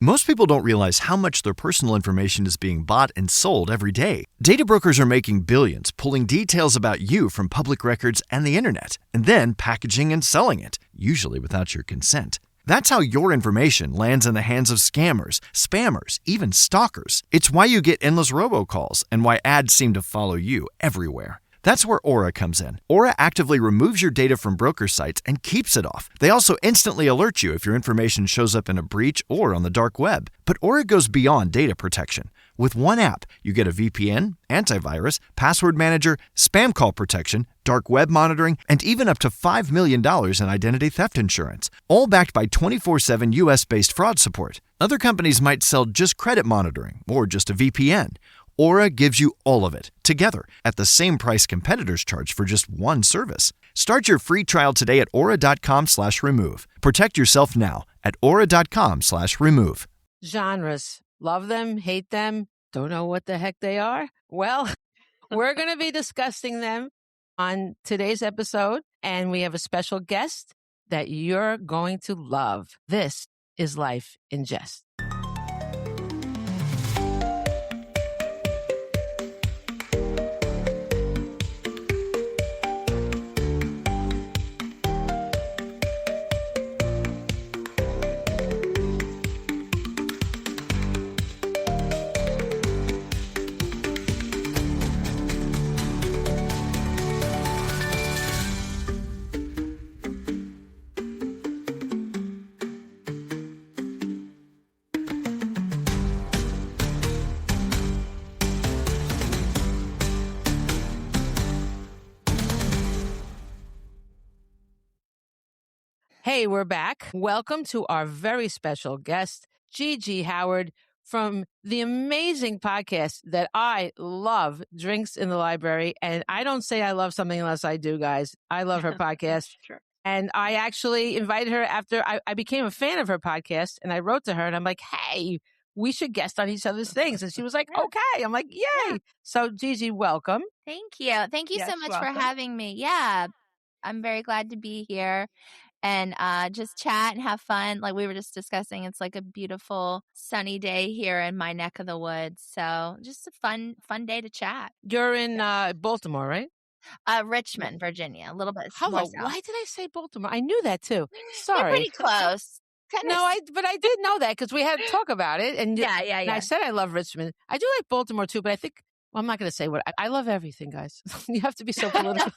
Most people don't realize how much their personal information is being bought and sold every day. Data brokers are making billions, pulling details about you from public records and the internet, and then packaging and selling it, usually without your consent. That's how your information lands in the hands of scammers, spammers, even stalkers. It's why you get endless robocalls and why ads seem to follow you everywhere. That's where Aura comes in. Aura actively removes your data from broker sites and keeps it off. They also instantly alert you if your information shows up in a breach or on the dark web. But Aura goes beyond data protection. With one app, you get a VPN, antivirus, password manager, spam call protection, dark web monitoring, and even up to $5 million in identity theft insurance. All backed by 24/7 US-based fraud support. Other companies might sell just credit monitoring or just a VPN. Aura gives you all of it, together, at the same price competitors charge for just one service. Start your free trial today at aura.com/remove. Protect yourself now at aura.com/remove. Genres. Love them, hate them, don't know what the heck they are? Well, we're going to be discussing them on today's episode, and we have a special guest that you're going to love. This is Life in Jest. Hey, we're back. Welcome to our very special guest, Gigi Howard, from the amazing podcast that I love, Drinks in the Library. And I don't say I love something unless I do, guys. I love her podcast. Sure. And I actually invited her after I became a fan of her podcast, and I wrote to her and I'm like, hey, we should guest on each other's things. And she was like, okay. I'm like, yay. Yeah. So Gigi, welcome. Thank you. Thank you so much for having me. Yeah, I'm very glad to be here and just chat and have fun. Like we were just discussing, it's like a beautiful sunny day here in my neck of the woods. So just a fun day to chat. You're in Baltimore, right? Richmond, Virginia, a little bit. Hello. Why did I say Baltimore? I knew that too. Sorry. We're pretty close. But I did know that because we had to talk about it. And yeah. And I said I love Richmond. I do like Baltimore too, but I think, well, I'm not going to say what I love everything, guys. You have to be so political.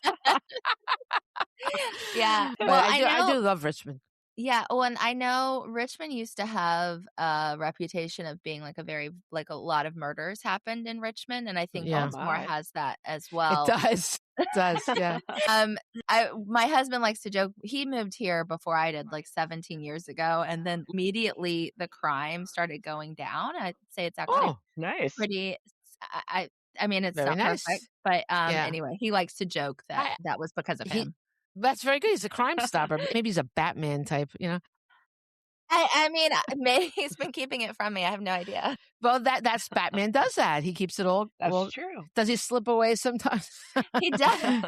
Yeah. But well, I do love Richmond. Yeah. Well, and I know Richmond used to have a reputation of being like a lot of murders happened in Richmond. And I think Baltimore has that as well. It does. It does. Yeah. My husband likes to joke. He moved here before I did, like 17 years ago. And then immediately the crime started going down. I'd say it's actually nice. Pretty, I mean, it's very not nice. perfect, but anyway, he likes to joke that that was because of him. That's very good. He's a crime stopper. Maybe he's a Batman type, you know? I mean, maybe he's been keeping it from me. I have no idea. Well, that's Batman does that. He keeps it all. That's true. Does he slip away sometimes? He does.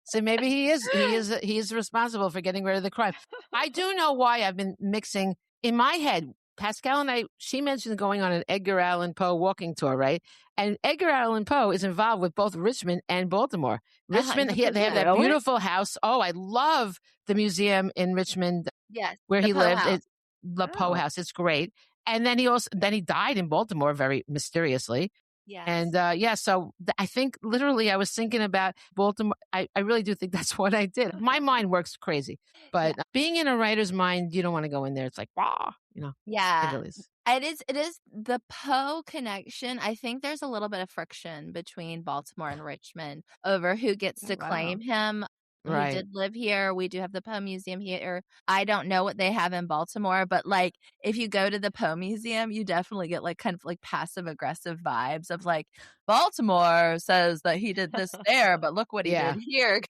So maybe he is responsible for getting rid of the crime. I do know why I've been mixing in my head. Pascale and she mentioned going on an Edgar Allan Poe walking tour, right? And Edgar Allan Poe is involved with both Richmond and Baltimore. Richmond, they have that beautiful house. Oh, I love the museum in Richmond. Yes, where he lived. It's the Poe House. It's great. And then he died in Baltimore very mysteriously. Yeah. And so I think literally I was thinking about Baltimore. I really do think that's what I did. My mind works crazy, but being in a writer's mind, you don't want to go in there. It's like, wow, you know. Yeah. It really is. It is the Poe connection. I think there's a little bit of friction between Baltimore and Richmond over who gets to claim him. Right. We did live here. We do have the Poe Museum here. I don't know what they have in Baltimore, but like if you go to the Poe Museum, you definitely get like kind of like passive aggressive vibes of like Baltimore says that he did this there, but look what he did here.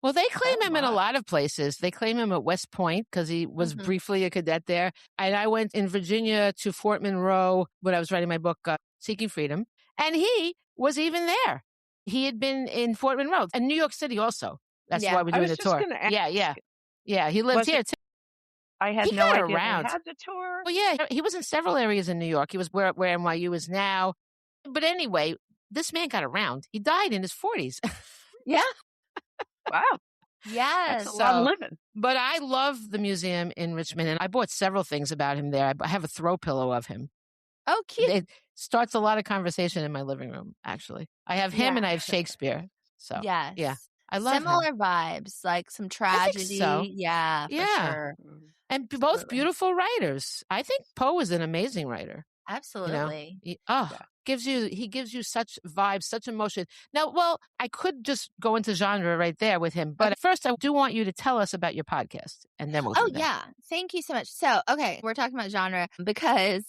Well, they claim him in a lot of places. They claim him at West Point because he was briefly a cadet there. And I went in Virginia to Fort Monroe when I was writing my book, Seeking Freedom. And he was even there. He had been in Fort Monroe and New York City also. That's why we're doing the tour. Yeah. He lived here too. I had no idea they had the tour. Well, yeah, he was in several areas in New York. He was where NYU is now. But anyway, this man got around. He died in his 40s. Yeah. Wow. Yes. That's a lot of living. But I love the museum in Richmond, and I bought several things about him there. I have a throw pillow of him. Oh, cute. It starts a lot of conversation in my living room, actually. I have him and I have Shakespeare. So, yes. Yeah. I love similar him. vibes, like some tragedy. I think so. Yeah, for sure. And both beautiful writers. I think Poe is an amazing writer. Absolutely. You know? He gives you such vibes, such emotion. Now, well, I could just go into genre right there with him, but first I do want you to tell us about your podcast, and then we'll do that. Yeah. Thank you so much. So, okay, we're talking about genre because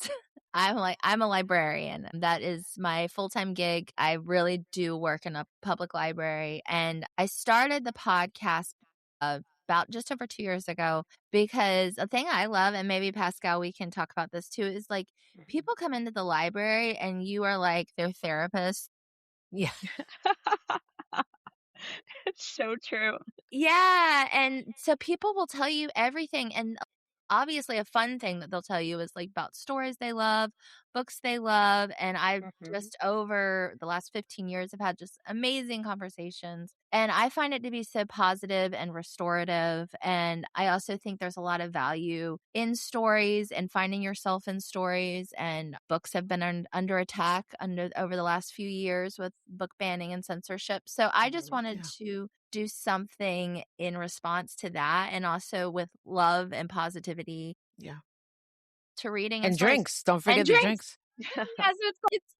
I'm a librarian. That is my full-time gig. I really do work in a public library, and I started the podcast about just over 2 years ago because a thing I love, and maybe Pascale, we can talk about this too, is like people come into the library and you are like their therapist. Yeah. It's so true. Yeah. And so people will tell you everything. And obviously a fun thing that they'll tell you is like about stories they love, books they love. And I've just over the last 15 years have had just amazing conversations. And I find it to be so positive and restorative. And I also think there's a lot of value in stories and finding yourself in stories. And books have been under attack over the last few years with book banning and censorship. So I just wanted to do something in response to that, and also with love and positivity to reading and drinks. Don't forget the drinks. Yeah, so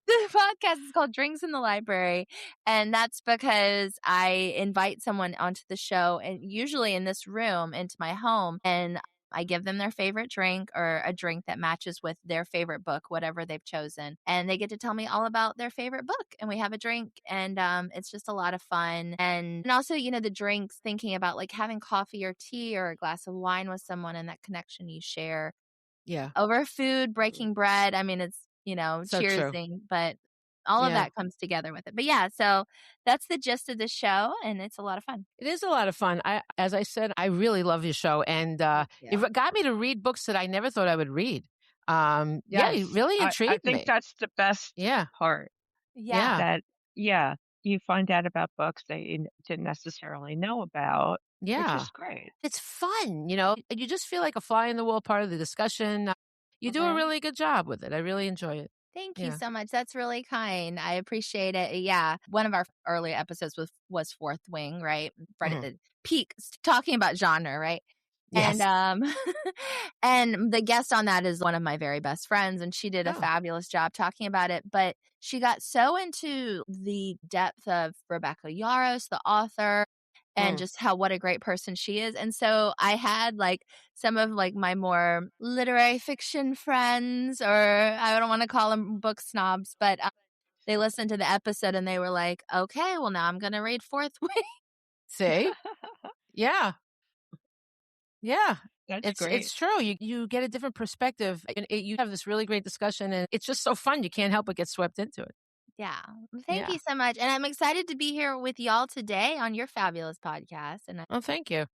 the podcast is called Drinks in the Library, and that's because I invite someone onto the show, and usually in this room into my home, and I give them their favorite drink or a drink that matches with their favorite book, whatever they've chosen. And they get to tell me all about their favorite book, and we have a drink, and it's just a lot of fun. And also, you know, the drinks, thinking about like having coffee or tea or a glass of wine with someone and that connection you share. Yeah. Over food, breaking bread. I mean, it's, you know, So cheersing, but all of that comes together with it. But yeah, so that's the gist of the show, and it's a lot of fun. It is a lot of fun. As I said, I really love your show, and it got me to read books that I never thought I would read. It really intrigued me. I think that's the best part. Yeah. That, you find out about books that you didn't necessarily know about, which is great. It's fun, you know. You just feel like a fly in the wall part of the discussion. You do a really good job with it. I really enjoy it. Thank you so much. That's really kind. I appreciate it. Yeah. One of our early episodes was Fourth Wing, right? Right at the peak, talking about genre, right? Yes. And and the guest on that is one of my very best friends, and she did a fabulous job talking about it. But she got so into the depth of Rebecca Yarros, the author, and just what a great person she is. And so I had like some of like my more literary fiction friends, or I don't want to call them book snobs, but they listened to the episode and they were like, okay, well now I'm going to read Fourth Wing. See? Yeah. Yeah. That's great. It's true. You get a different perspective. And you have this really great discussion, and it's just so fun. You can't help but get swept into it. Yeah. Thank you so much. And I'm excited to be here with y'all today on your fabulous podcast. And thank you.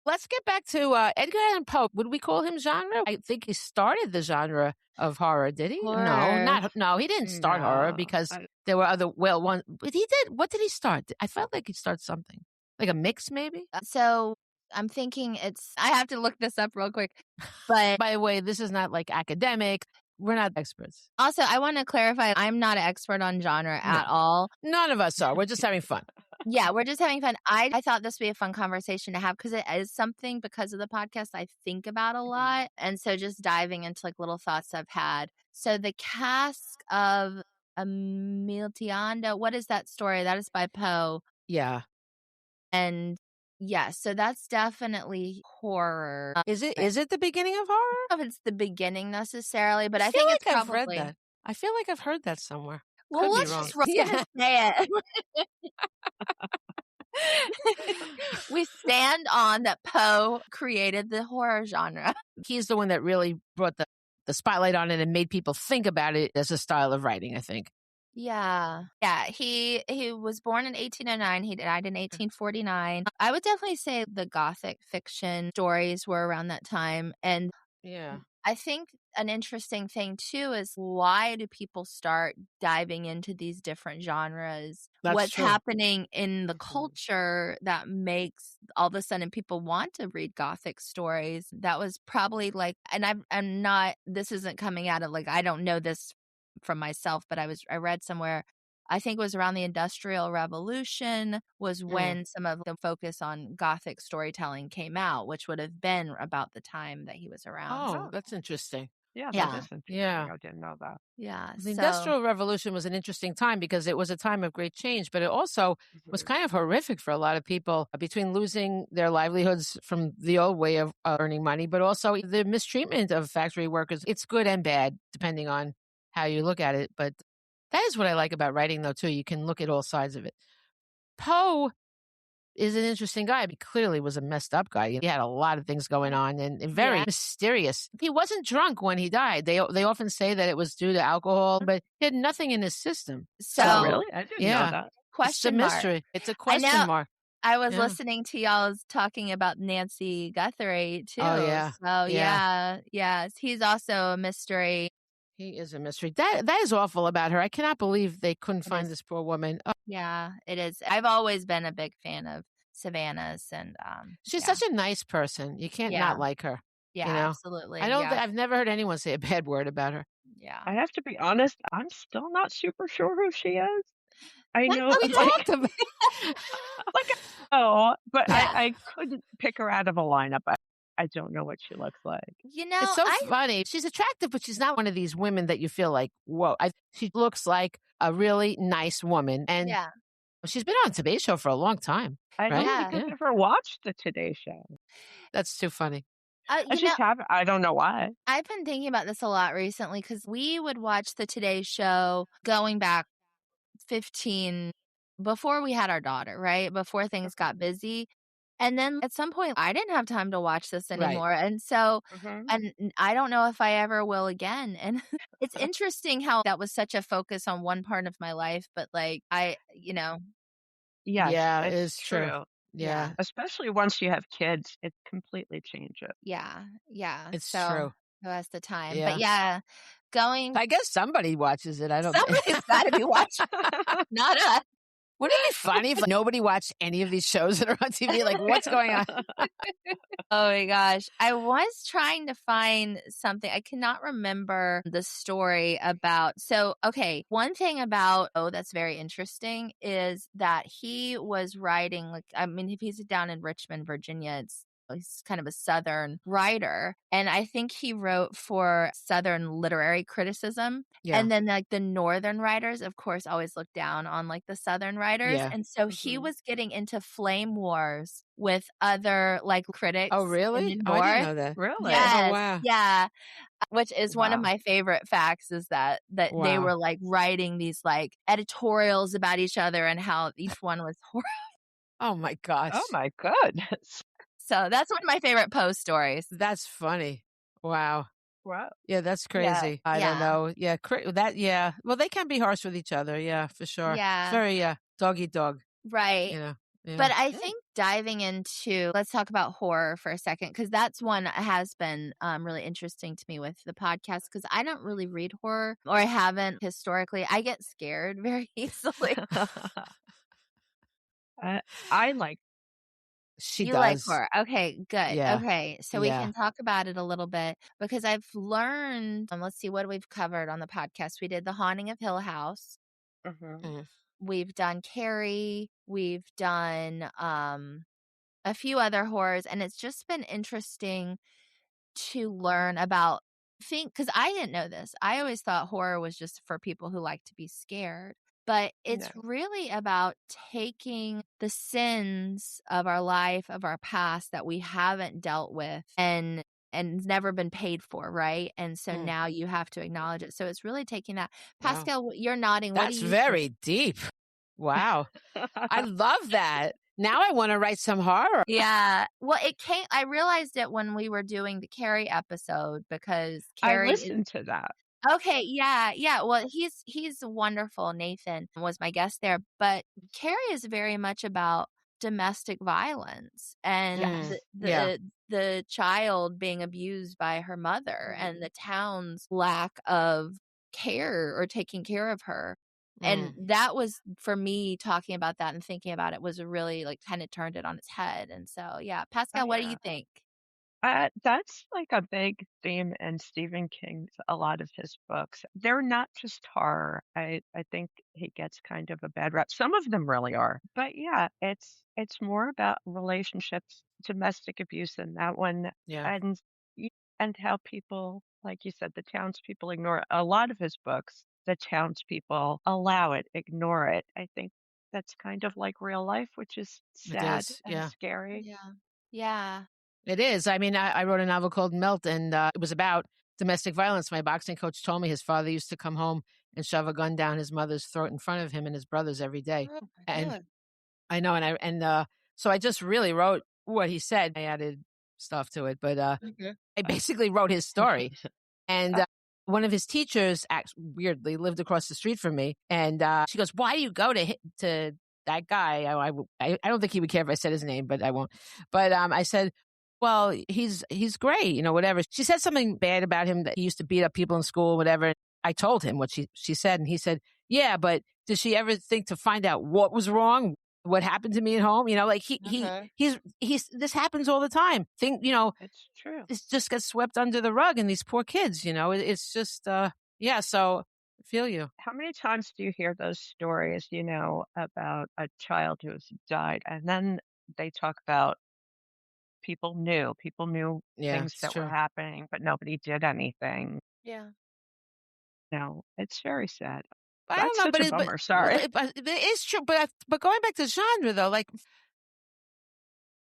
Let's get back to Edgar Allan Poe. Would we call him genre? I think he started the genre of horror, did he? Horror. No, he didn't start horror because there were other ones. But he did. What did he start? I felt like he started something. Like a mix, maybe? So I'm thinking I have to look this up real quick. But by the way, this is not like academic. We're not experts. Also, I want to clarify, I'm not an expert on genre at all. None of us are. We're just having fun. Yeah, we're just having fun. I thought this would be a fun conversation to have because it is something, because of the podcast, I think about a lot. And so just diving into like little thoughts I've had. So the Cask of Amontillado, what is that story? That is by Poe. Yeah. And yeah, so that's definitely horror. Is it the beginning of horror? I don't know if it's the beginning necessarily, but I think like it's probably. I've read that. I feel like I've heard that somewhere. Well, Could let's just say it. We stand on that Poe created the horror genre. He's the one that really brought the spotlight on it and made people think about it as a style of writing, I think. Yeah. Yeah. He was born in 1809. He died in 1849. I would definitely say the Gothic fiction stories were around that time. And Yeah. I think an interesting thing too is why do people start diving into these different genres? That's What's true. happening in the culture that makes all of a sudden people want to read Gothic stories? That was probably like, and I'm not, this isn't coming out of like, I don't know this from myself, but I read somewhere, I think it was around the Industrial Revolution was when some of the focus on Gothic storytelling came out, which would have been about the time that he was around. Oh, that's interesting. Yeah, that Yeah. is interesting. Yeah. I didn't know that. Yeah. The So Industrial Revolution was an interesting time because it was a time of great change, but it also was kind of horrific for a lot of people between losing their livelihoods from the old way of earning money, but also the mistreatment of factory workers. It's good and bad, depending on how you look at it. But that is what I like about writing, though, too. You can look at all sides of it. Poe is an interesting guy. He clearly was a messed up guy. He had a lot of things going on and very mysterious. He wasn't drunk when he died. They often say that it was due to alcohol, but he had nothing in his system. So really? I didn't know that. It's a question mark. mystery. It's a question mark. I was listening to y'all's talking about Nancy Guthrie too. Oh, yeah. So yes, he's also a mystery. He is a mystery. That is awful about her. I cannot believe they couldn't find this poor woman. Oh, Yeah, it is. I've always been a big fan of Savannah's, and she's such a nice person. You can't not like her. Yeah, you know? absolutely. I've never heard anyone say a bad word about her. Yeah. I have to be honest, I'm still not super sure who she is. I know, We talked about but I couldn't pick her out of a lineup. I don't know what she looks like. You know, it's so funny. She's attractive, but she's not one of these women that you feel like, whoa. She looks like a really nice woman. And she's been on Today Show for a long time. I don't think I've ever watched the Today Show. That's too funny. I don't know why. I've been thinking about this a lot recently because we would watch the Today Show going back 15, before we had our daughter, right? Before things got busy. And then at some point, I didn't have time to watch this anymore. Right. And so, and I don't know if I ever will again. And it's interesting how that was such a focus on one part of my life. But like, Yes, yeah, it is true. Yeah. Especially once you have kids, it completely changes. Yeah. Yeah. It's true. That's the time. Yeah. But I guess somebody watches it. I don't know. Somebody's got to be watching. Not us. Wouldn't it be funny if nobody watched any of these shows that are on TV? Like, what's going on? Oh my gosh. I was trying to find something. I cannot remember the story about. So, okay. One thing about, that's very interesting is that he was writing, if he's down in Richmond, Virginia, he's kind of a Southern writer. And I think he wrote for Southern literary criticism. Yeah. And then like the Northern writers, of course, always look down on like the Southern writers. Yeah. And so he was getting into flame wars with other like critics. Oh, really? In the North. I didn't know that. Really? Yes. Oh, wow. Yeah. Which is one of my favorite facts is that they were like writing these like editorials about each other and how each one was horrible. Oh my gosh. Oh my goodness. So that's one of my favorite Poe stories. That's funny. Wow. Wow. Yeah, that's crazy. I don't know. Yeah, well, they can be harsh with each other. Yeah, for sure. Yeah. It's very dog eat dog. Right. You know. Yeah. But I think diving into, let's talk about horror for a second, because that's one that has been really interesting to me with the podcast, because I don't really read horror, or I haven't historically. I get scared very easily. I like. You like horror. Okay, good. Yeah. Okay, so we can talk about it a little bit, because I've learned, let's see what we've covered on the podcast. We did The Haunting of Hill House. We've done Carrie. We've done a few other horrors, and it's just been interesting to learn about because I didn't know this. I always thought horror was just for people who like to be scared. But it's really about taking the sins of our life, of our past that we haven't dealt with and never been paid for, right? And so now you have to acknowledge it. So it's really taking that. Pascale, you're nodding. That's very deep. Wow. I love that. Now I want to write some horror. Yeah. Well, I realized it when we were doing the Carrie episode, because Carrie I listened to that. Okay, yeah, yeah. Well, he's wonderful. Nathan was my guest there, but Carrie is very much about domestic violence and Yes. Yeah. the child being abused by her mother and the town's lack of care or taking care of her. And that was, for me, talking about that and thinking about it was really like kind of turned it on its head. And so, yeah, Oh, Pascal, what do yeah. you think? That's like a big theme in Stephen King's a lot of his books. They're not just horror. I think he gets kind of a bad rap. Some of them really are. But yeah, it's more about relationships, domestic abuse in that one, Yeah. and y- and how people, like you said, the townspeople ignore it. A lot of his books, the townspeople allow it, ignore it. I think that's kind of like real life, which is It sad is. and Yeah. scary. Yeah. Yeah. It is. I mean, I wrote a novel called Melt, and it was about domestic violence. My boxing coach told me his father used to come home and shove a gun down his mother's throat in front of him and his brothers every day. Oh my And God. I know, so I just really wrote what he said. I added stuff to it, but Mhm. I basically wrote his story. And one of his teachers, weirdly, lived across the street from me, and she goes, "Why do you go to that guy?" I don't think he would care if I said his name, but I won't. But I said, "Well, he's great, whatever." She said something bad about him, that he used to beat up people in school, whatever. I told him what she said, and he said, "Yeah, but did she ever think to find out what was wrong? What happened to me at home? Like he's this happens all the time. It's true. It just gets swept under the rug, and these poor kids, it's just, yeah. So I feel you. How many times do you hear those stories, about a child who's died, and then they talk about people knew Yeah, things it's that were true. happening, but nobody did anything. Yeah. No, it's very sad. But I don't That's know, such a bummer. Sorry. but it is true. But going back to genre though, like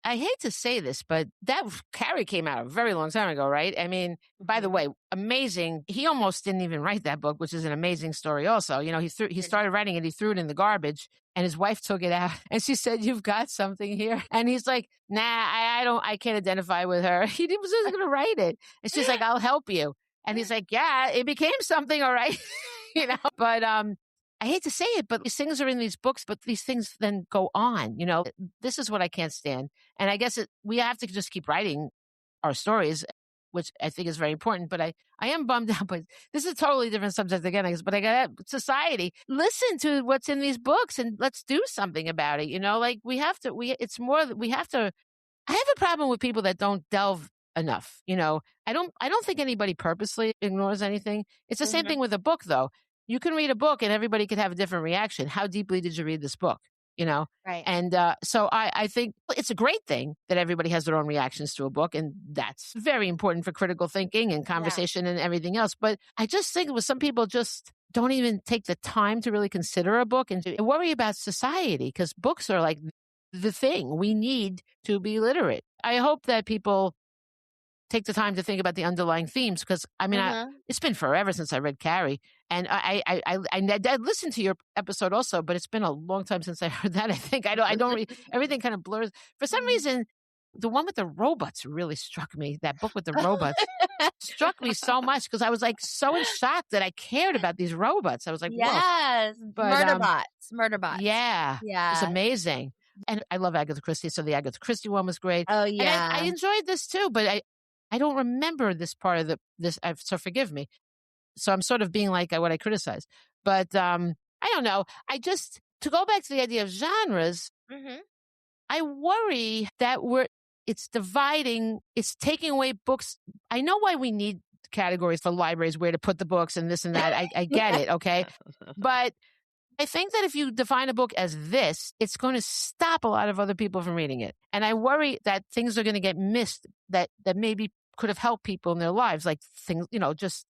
I hate to say this, but that Carrie came out a very long time ago, right? I mean, by the Mhm. way, amazing. He almost didn't even write that book, which is an amazing story. Also, he started writing it, he threw it in the garbage, and his wife took it out, and she said, "You've got something here," and he's like, "Nah, I don't, I can't identify with her." Was just going to write it, and she's like, "I'll help you," and he's like, "Yeah, it became something, all right," But I hate to say it, but these things are in these books, but these things then go on. This is what I can't stand. And I guess we have to just keep writing our stories, which I think is very important. But I am bummed out. But this is a totally different subject again, I guess. But I got society. Listen to what's in these books and let's do something about it. Like we have to. It's more that we have to. I have a problem with people that don't delve enough. I don't think anybody purposely ignores anything. It's the same thing with a book, though. You can read a book and everybody could have a different reaction. How deeply did you read this book? Right. And so I think it's a great thing that everybody has their own reactions to a book. And that's very important for critical thinking and conversation and everything else. But I just think with some people just don't even take the time to really consider a book and to worry about society because books are like the thing we need to be literate. I hope that people take the time to think about the underlying themes because I mean, it's been forever since I read Carrie, and I listened to your episode also, but it's been a long time since I heard that. I think I don't everything kind of blurs for some reason. The one with the robots really struck me. That book with the robots struck me so much because I was like so in shock that I cared about these robots. I was like, whoa. Yes. But, Murder bots. Yeah. It's Yeah. amazing. And I love Agatha Christie, so the Agatha Christie one was great. Oh, And yeah. I enjoyed this too, but I don't remember this part of so forgive me. So I'm sort of being like what I criticize. But I don't know. To go back to the idea of genres, I worry that it's dividing, it's taking away books. I know why we need categories for libraries, where to put the books and this and that. I get it, okay? But I think that if you define a book as this, it's going to stop a lot of other people from reading it. And I worry that things are going to get missed that maybe could have helped people in their lives, like things, just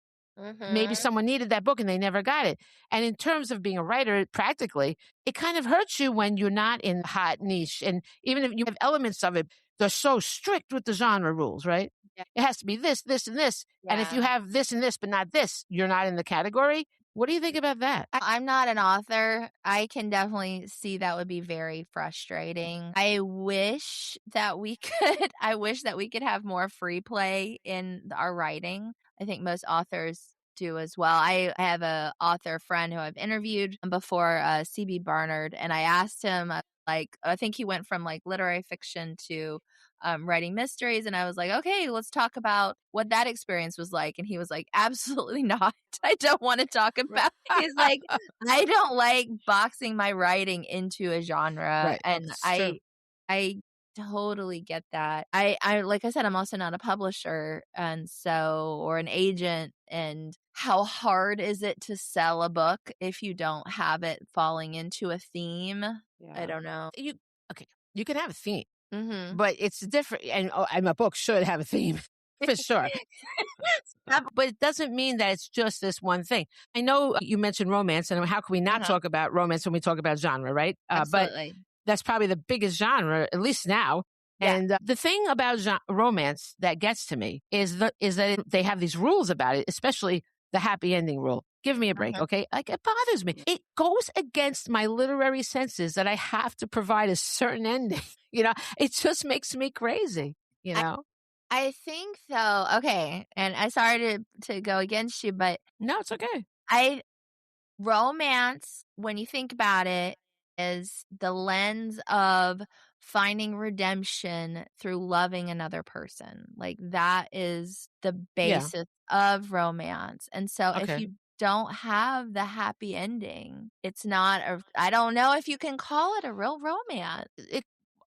maybe someone needed that book and they never got it. And in terms of being a writer, practically, it kind of hurts you when you're not in the hot niche. And even if you have elements of it, they're so strict with the genre rules, right? Yeah. It has to be this, this, and this. Yeah. And if you have this and this, but not this, you're not in the category. What do you think about that? I'm not an author. I can definitely see that would be very frustrating. I wish that we could have more free play in our writing. I think most authors do as well. I have a author friend who I've interviewed before, C.B. Barnard, and I asked him, I think he went from like literary fiction to writing mysteries, and I was like, okay, let's talk about what that experience was like. And he was like, absolutely not. I don't want to talk about. He's like, I don't like boxing my writing into a genre, Right. and I totally get that. I like I said, I'm also not a publisher, and so, or an agent. And how hard is it to sell a book if you don't have it falling into a theme? Yeah. I don't know. You can have a theme, Mm-hmm. but it's different. And a book should have a theme for sure. But it doesn't mean that it's just this one thing. I know you mentioned romance, and how can we not talk about romance when we talk about genre, right? Absolutely. But that's probably the biggest genre, at least now. Yeah. And the thing about romance that gets to me is that they have these rules about it, especially the happy ending rule. Give me a break, okay? Like, it bothers me. It goes against my literary senses that I have to provide a certain ending. It just makes me crazy, I think though, okay, and I'm sorry to go against you, but no, it's okay. Romance, when you think about it, is the lens of finding redemption through loving another person. Like, that is the basis of romance. And so if you don't have the happy ending, it's not I don't know if you can call it a real romance.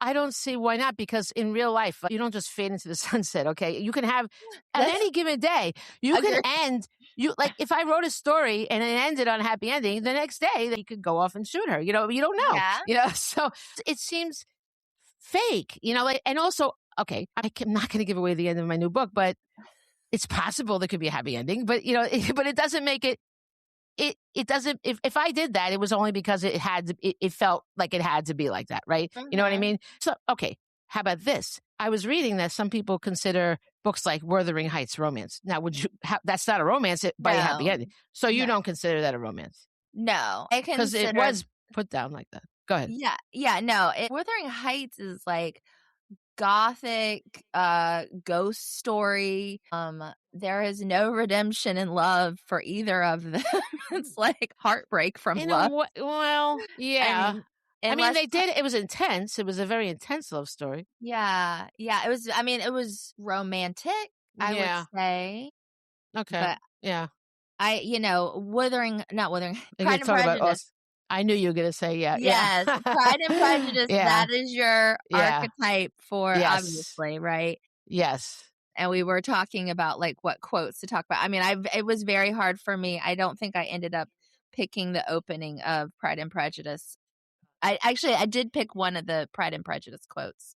I don't see why not, because in real life, you don't just fade into the sunset, okay? You can have, at any given day, you can end, if I wrote a story and it ended on a happy ending, the next day, you could go off and shoot her, you don't know. Yeah. So it seems fake, and also, okay, I'm not going to give away the end of my new book, but it's possible there could be a happy ending, but, but it doesn't make it, it doesn't, if I did that, it was only because it felt like it had to be like that, right? You know what I mean? So, okay, how about this? I was reading that some people consider books like Wuthering Heights romance. Now, that's not a romance by a happy ending. So you don't consider that a romance? No. Because it was put down like that. Go ahead. Yeah, no. Wuthering Heights is like gothic ghost story. There is no redemption in love for either of them. It's like heartbreak from love. Well, yeah. I mean, they did. It was intense. It was a very intense love story. Yeah. It was. I mean, it was romantic, I would say. Okay. But yeah. not Wuthering. Pride and Prejudice. I knew you were going to say Yes, Pride and Prejudice. That is your archetype for obviously, right? Yes. And we were talking about like what quotes to talk about. I mean, it was very hard for me. I don't think I ended up picking the opening of Pride and Prejudice. I did pick one of the Pride and Prejudice quotes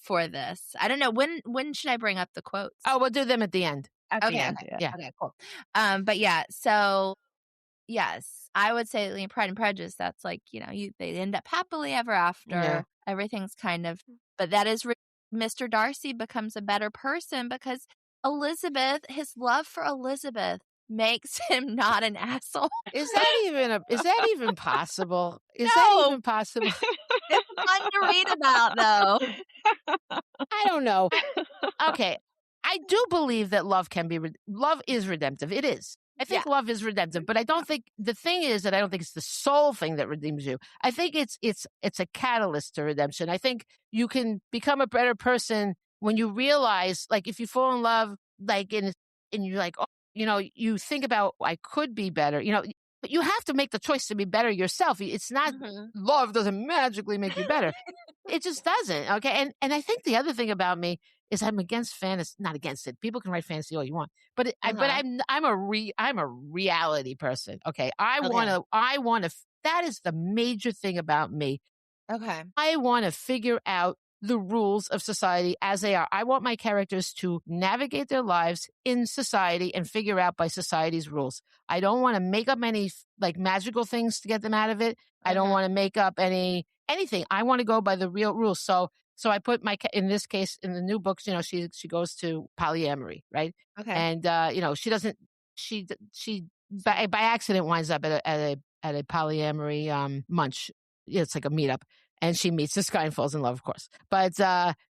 for this. I don't know when should I bring up the quotes? Oh, we'll do them at the end. Okay, cool. But yeah, so yes, I would say Pride and Prejudice. That's like, they end up happily ever after. Yeah. Everything's kind of, but that is Mr. Darcy becomes a better person because his love for Elizabeth makes him not an asshole. Is that even possible? That even possible? It's fun to read about, though. I don't know. Okay. I do believe that love is redemptive. It is. I think love is redemptive, but I don't think the thing is that I don't think it's the sole thing that redeems you. I think it's a catalyst to redemption. I think you can become a better person when you realize, like, if you fall in love, like, and you're like, oh, you think about, I could be better, but you have to make the choice to be better yourself. It's not love doesn't magically make you better. It just doesn't. Okay. And I think the other thing about me is I'm against fantasy, not against it. People can write fantasy all you want, but I'm a reality person. Okay. I want to, that is the major thing about me. Okay. I want to figure out the rules of society as they are. I want my characters to navigate their lives in society and figure out by society's rules. I don't want to make up any like magical things to get them out of it. I don't want to make up anything. I want to go by the real rules. So I put in this case, in the new books, she goes to polyamory, right? Okay. And, she by accident winds up at a polyamory munch. It's like a meetup. And she meets this guy and falls in love, of course. But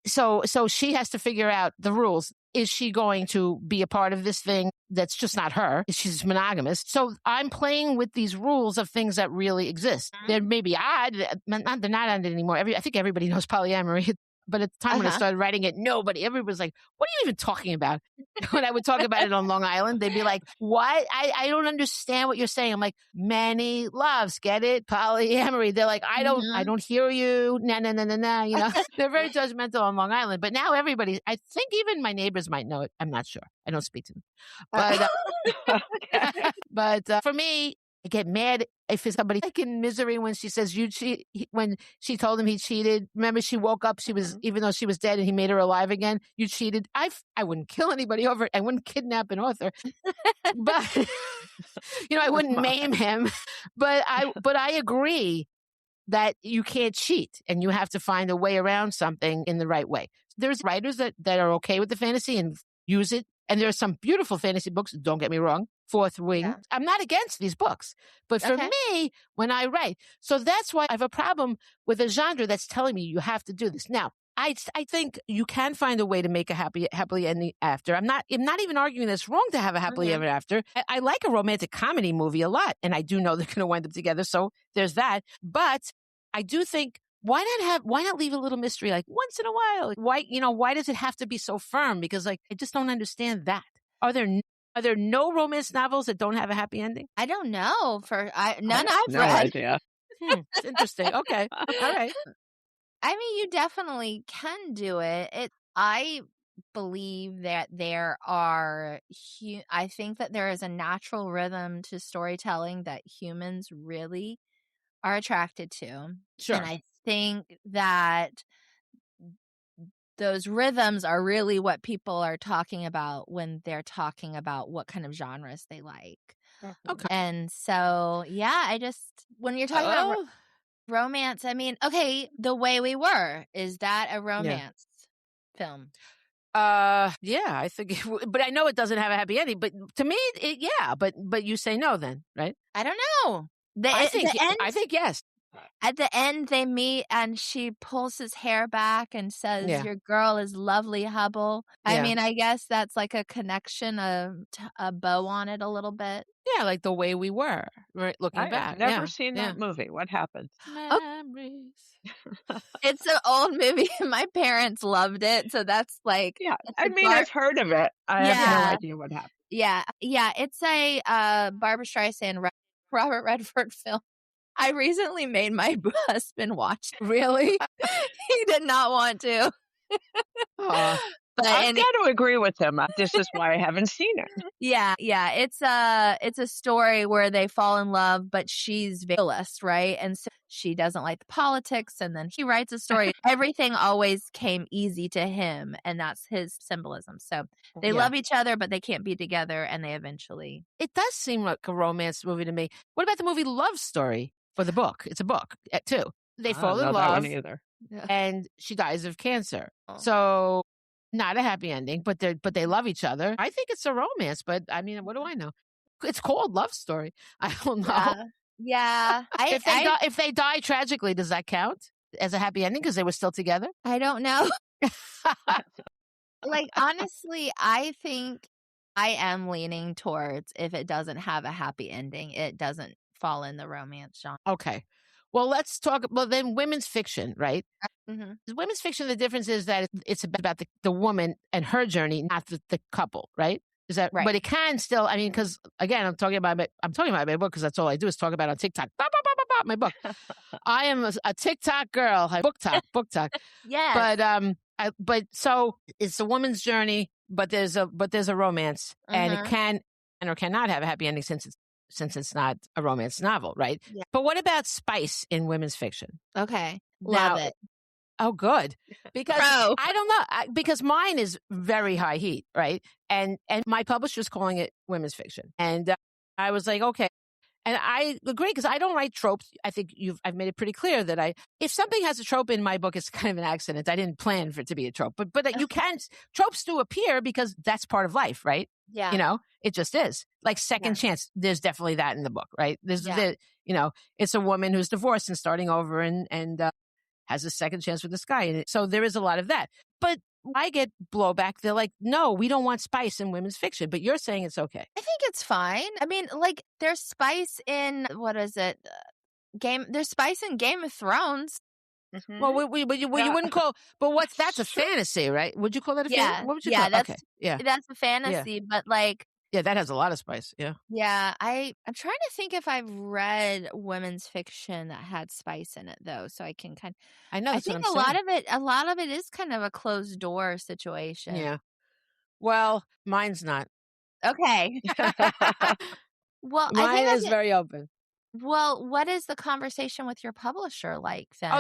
so she has to figure out the rules is she going to be a part of this thing that's just not her? She's monogamous. So I'm playing with these rules of things that really exist. They're maybe odd. They're not odd anymore. I think everybody knows polyamory. But at the time when I started writing it, everybody was like, what are you even talking about? When I would talk about it on Long Island, they'd be like, what? I don't understand what you're saying. I'm like, many loves, get it? Polyamory. They're like, I don't hear you. Nah. They're very judgmental on Long Island. But now everybody, I think even my neighbors might know it. I'm not sure. I don't speak to them. But for me, I get mad if it's somebody like in Misery when she says when she told him he cheated. Remember, she woke up, she was, even though she was dead and he made her alive again, you cheated. I wouldn't kill anybody over it. I wouldn't kidnap an author, but I wouldn't maim him, but I agree that you can't cheat and you have to find a way around something in the right way. There's writers that are okay with the fantasy and use it. And there are some beautiful fantasy books, don't get me wrong, Fourth Wing. Yeah. I'm not against these books. But for me, when I write, so that's why I have a problem with a genre that's telling me you have to do this. Now, I think you can find a way to make a happily ending after. I'm not even arguing that it's wrong to have a happily ever after. I like a romantic comedy movie a lot, and I do know they're going to wind up together, so there's that. But I do think, why not leave a little mystery like once in a while? Why does it have to be so firm? Because I just don't understand that. Are there no romance novels that don't have a happy ending? I don't know. None I've no read. Idea. It's interesting. Okay. All right. I mean, you definitely can do it. I believe that I think that there is a natural rhythm to storytelling that humans really are attracted to. Sure. And I think that those rhythms are really what people are talking about when they're talking about what kind of genres they like. Okay. And so, when you're talking about romance, I mean, okay, The Way We Were, is that a romance film? Yeah, I think, but I know it doesn't have a happy ending, but to me, but you say no then, right? I don't know. I think yes. At the end, they meet and she pulls his hair back and says, your girl is lovely, Hubble. I mean, I guess that's like a connection, a bow on it a little bit. Yeah, like The Way We Were, right? Looking back. I've never seen that movie. What happened? Memories. It's an old movie. My parents loved it. So that's like. Yeah, I mean, I've heard of it. I have no idea what happened. Yeah. It's a Barbara Streisand, Robert Redford film. I recently made my husband watch. Really? He did not want to. But I've got to agree with him. This is why I haven't seen it. Yeah. It's a story where they fall in love, but she's veilist, right? And so she doesn't like the politics, and then he writes a story. Everything always came easy to him, and that's his symbolism. So they love each other, but they can't be together, and they eventually. It does seem like a romance movie to me. What about the movie Love Story? For the book. It's a book, too. They fall in love, that one either. And she dies of cancer. So not a happy ending, but they love each other. I think it's a romance, but I mean, what do I know? It's called Love Story. I don't know. Yeah. If they die tragically, does that count as a happy ending because they were still together? I don't know. Like, honestly, I think I am leaning towards if it doesn't have a happy ending, it doesn't fall in the romance genre. Okay. Well, let's talk about then women's fiction, right? Mm-hmm. Women's fiction, the difference is that it's about the woman and her journey, not the couple, right? Is that right? But it can still, I mean, because again, I'm talking about my book because that's all I do is talk about on TikTok. My book. I am a TikTok girl. BookTok. Yeah. But so it's a woman's journey, but there's a romance, and it can or cannot have a happy ending since it's not a romance novel, right? Yeah. But what about spice in women's fiction? Okay. Love it. Oh, good. Because I don't know. Because mine is very high heat, right? And my publisher's calling it women's fiction. And I was like, okay. And I agree because I don't write tropes. I think I've made it pretty clear that if something has a trope in my book, it's kind of an accident. I didn't plan for it to be a trope. But you can, tropes do appear because that's part of life, right? Yeah. It just is. Like Second Chance, there's definitely that in the book, right? It's a woman who's divorced and starting over and has a second chance with this guy. And so there is a lot of that. But I get blowback. They're like, no, we don't want spice in women's fiction, but you're saying it's okay. I think it's fine. I mean, like, there's spice in, what is it? There's spice in Game of Thrones. Mm-hmm. Well, you wouldn't call, but that's a fantasy, right? Would you call that a fantasy? What would you call it? That's a fantasy, but like. Yeah, that has a lot of spice. Yeah. Yeah. I'm trying to think if I've read women's fiction that had spice in it though. So I can I know. I think a lot of it is kind of a closed door situation. Yeah. Well, mine's not. Okay. Well, mine is very open. Well, what is the conversation with your publisher like then?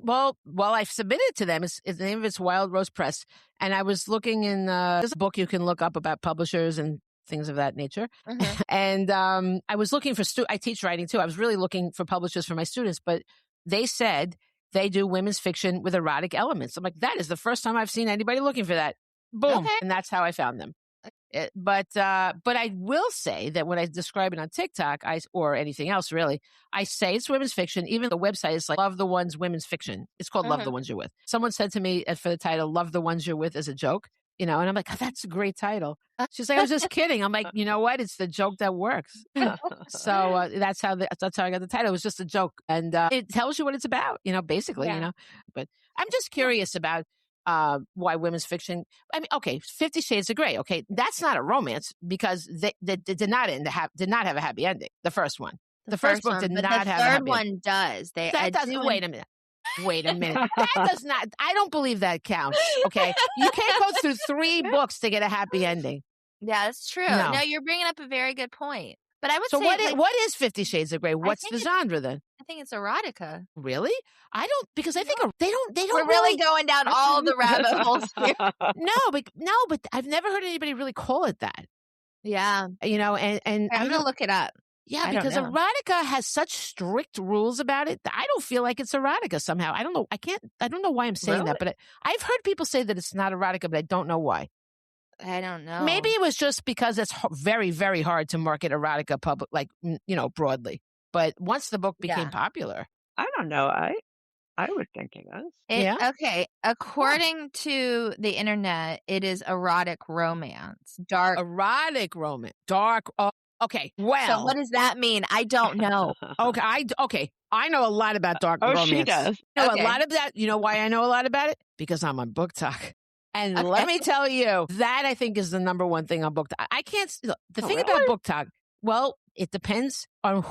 Oh, well, I've submitted to them. The name of it's Wild Rose Press. And I was looking in, there's a book you can look up about publishers and things of that nature. Mm-hmm. And I was looking for, I teach writing too. I was really looking for publishers for my students, but they said they do women's fiction with erotic elements. I'm like, that is the first time I've seen anybody looking for that. Boom. Okay. And that's how I found them. But I will say that when I describe it on TikTok, or anything else really, I say it's women's fiction. Even the website is like Love the Ones Women's Fiction. It's called Love the Ones You're With. Someone said to me for the title, Love the Ones You're With as a joke, and I'm like, oh, that's a great title. She's like, I was just kidding. I'm like, you know what? It's the joke that works. So that's how I got the title. It was just a joke, and it tells you what it's about. Basically, But I'm just curious about. Why women's fiction? I mean, okay, 50 Shades of Grey. Okay, that's not a romance because they did not have a happy ending. The first one, the first book did not have a happy ending. The third one does. That doesn't. Wait a minute. That does not. I don't believe that counts. Okay, you can't go through 3 books to get a happy ending. Yeah, that's true. No, you're bringing up a very good point. But I would say, what is 50 Shades of Grey? What's the genre then? I think it's erotica. Really? I don't, because I think they don't. We're really going down all the rabbit holes here. No, but I've never heard anybody really call it that. Yeah. And I'm going to look it up. Yeah, because erotica has such strict rules about it that I don't feel like it's erotica somehow. I don't know. I don't know why I'm saying that, but I've heard people say that it's not erotica, but I don't know why. I don't know. Maybe it was just because it's very, very hard to market erotica broadly. But once the book became popular. I don't know. I would think it is. Okay. According to the internet, it is erotic romance. Dark. Erotic romance. Dark. Okay. Well. So what does that mean? I don't know. Okay. I know a lot about dark romance. She does. I know a lot of that. You know why I know a lot about it? Because I'm on BookTok. And let me tell you, that I think is the number one thing on BookTok. I can't. The thing about BookTok, well, it depends on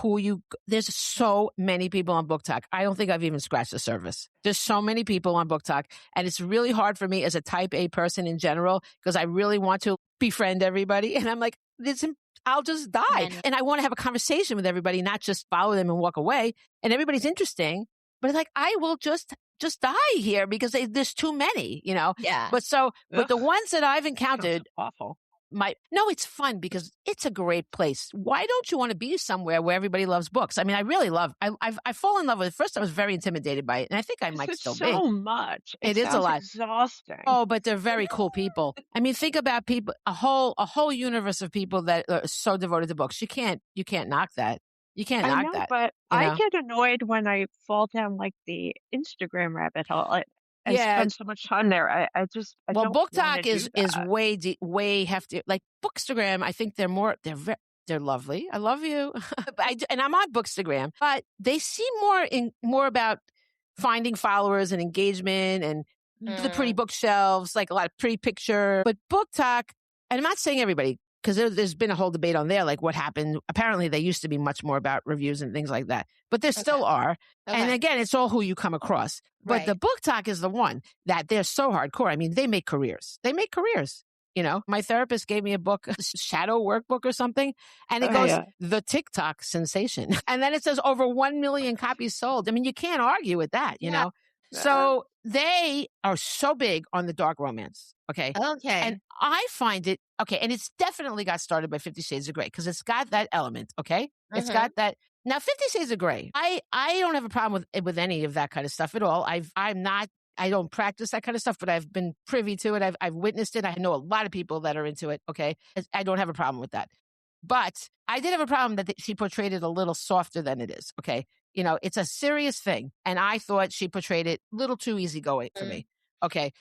there's so many people on BookTok. I don't think I've even scratched the surface. There's so many people on BookTok. And it's really hard for me as a type A person in general, because I really want to befriend everybody. And I'm like, I'll just die. And I want to have a conversation with everybody, not just follow them and walk away. And everybody's interesting. But it's like, I will just die here because there's too many, Yeah. But the ones that I've encountered, awful. No, it's fun because it's a great place. Why don't you want to be somewhere where everybody loves books? I mean, I really love. I've fallen in love with it. First, I was very intimidated by it, and I think I might still be. So much. It is a lot. Exhausting. Oh, but they're very cool people. I mean, think about people. A whole universe of people that are so devoted to books. You can't knock that. You can't knock that. But I get annoyed when I fall down like the Instagram rabbit hole. I spend so much time there. I don't BookTok is way hefty. Like Bookstagram, I think they're lovely. I love you, and I'm on Bookstagram, but they seem more about finding followers and engagement and the pretty bookshelves, like a lot of pretty picture. But BookTok, and I'm not saying everybody, because there's been a whole debate on there, like what happened. Apparently, they used to be much more about reviews and things like that, but there still are. Okay. And again, it's all who you come across. But the BookTok is the one that they're so hardcore. I mean, they make careers. My therapist gave me a book, a shadow workbook or something, and it goes, The TikTok Sensation. And then it says over 1 million copies sold. I mean, you can't argue with that, you know? So they are so big on the dark romance. Okay. And I find it, and it's definitely got started by 50 Shades of Grey because it's got that element. Okay. It's got that. Now, 50 Shades of Grey, I don't have a problem with any of that kind of stuff at all. I don't practice that kind of stuff, but I've been privy to it. I've witnessed it. I know a lot of people that are into it. Okay. I don't have a problem with that. But I did have a problem that she portrayed it a little softer than it is. Okay. It's a serious thing. And I thought she portrayed it a little too easygoing for me. Okay.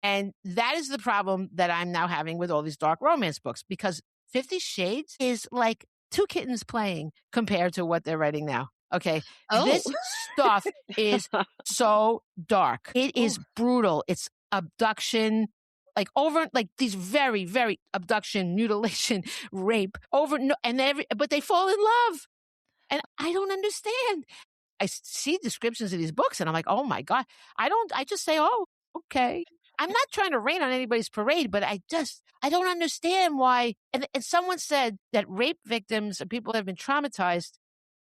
And that is the problem that I'm now having with all these dark romance books, because 50 Shades is like two kittens playing compared to what they're writing now. Okay. Oh. This stuff is so dark. It is brutal. It's abduction, like these very, very abduction, mutilation, rape but they fall in love. And I don't understand. I see descriptions of these books and I'm like, oh my God. I just say, oh, okay. I'm not trying to rain on anybody's parade, but I don't understand why. And someone said that rape victims and people that have been traumatized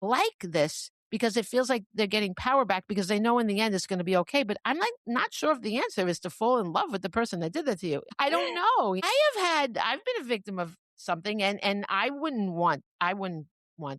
like this because it feels like they're getting power back because they know in the end it's going to be okay. But I'm not sure if the answer is to fall in love with the person that did that to you. I don't know. I've been a victim of something and I wouldn't want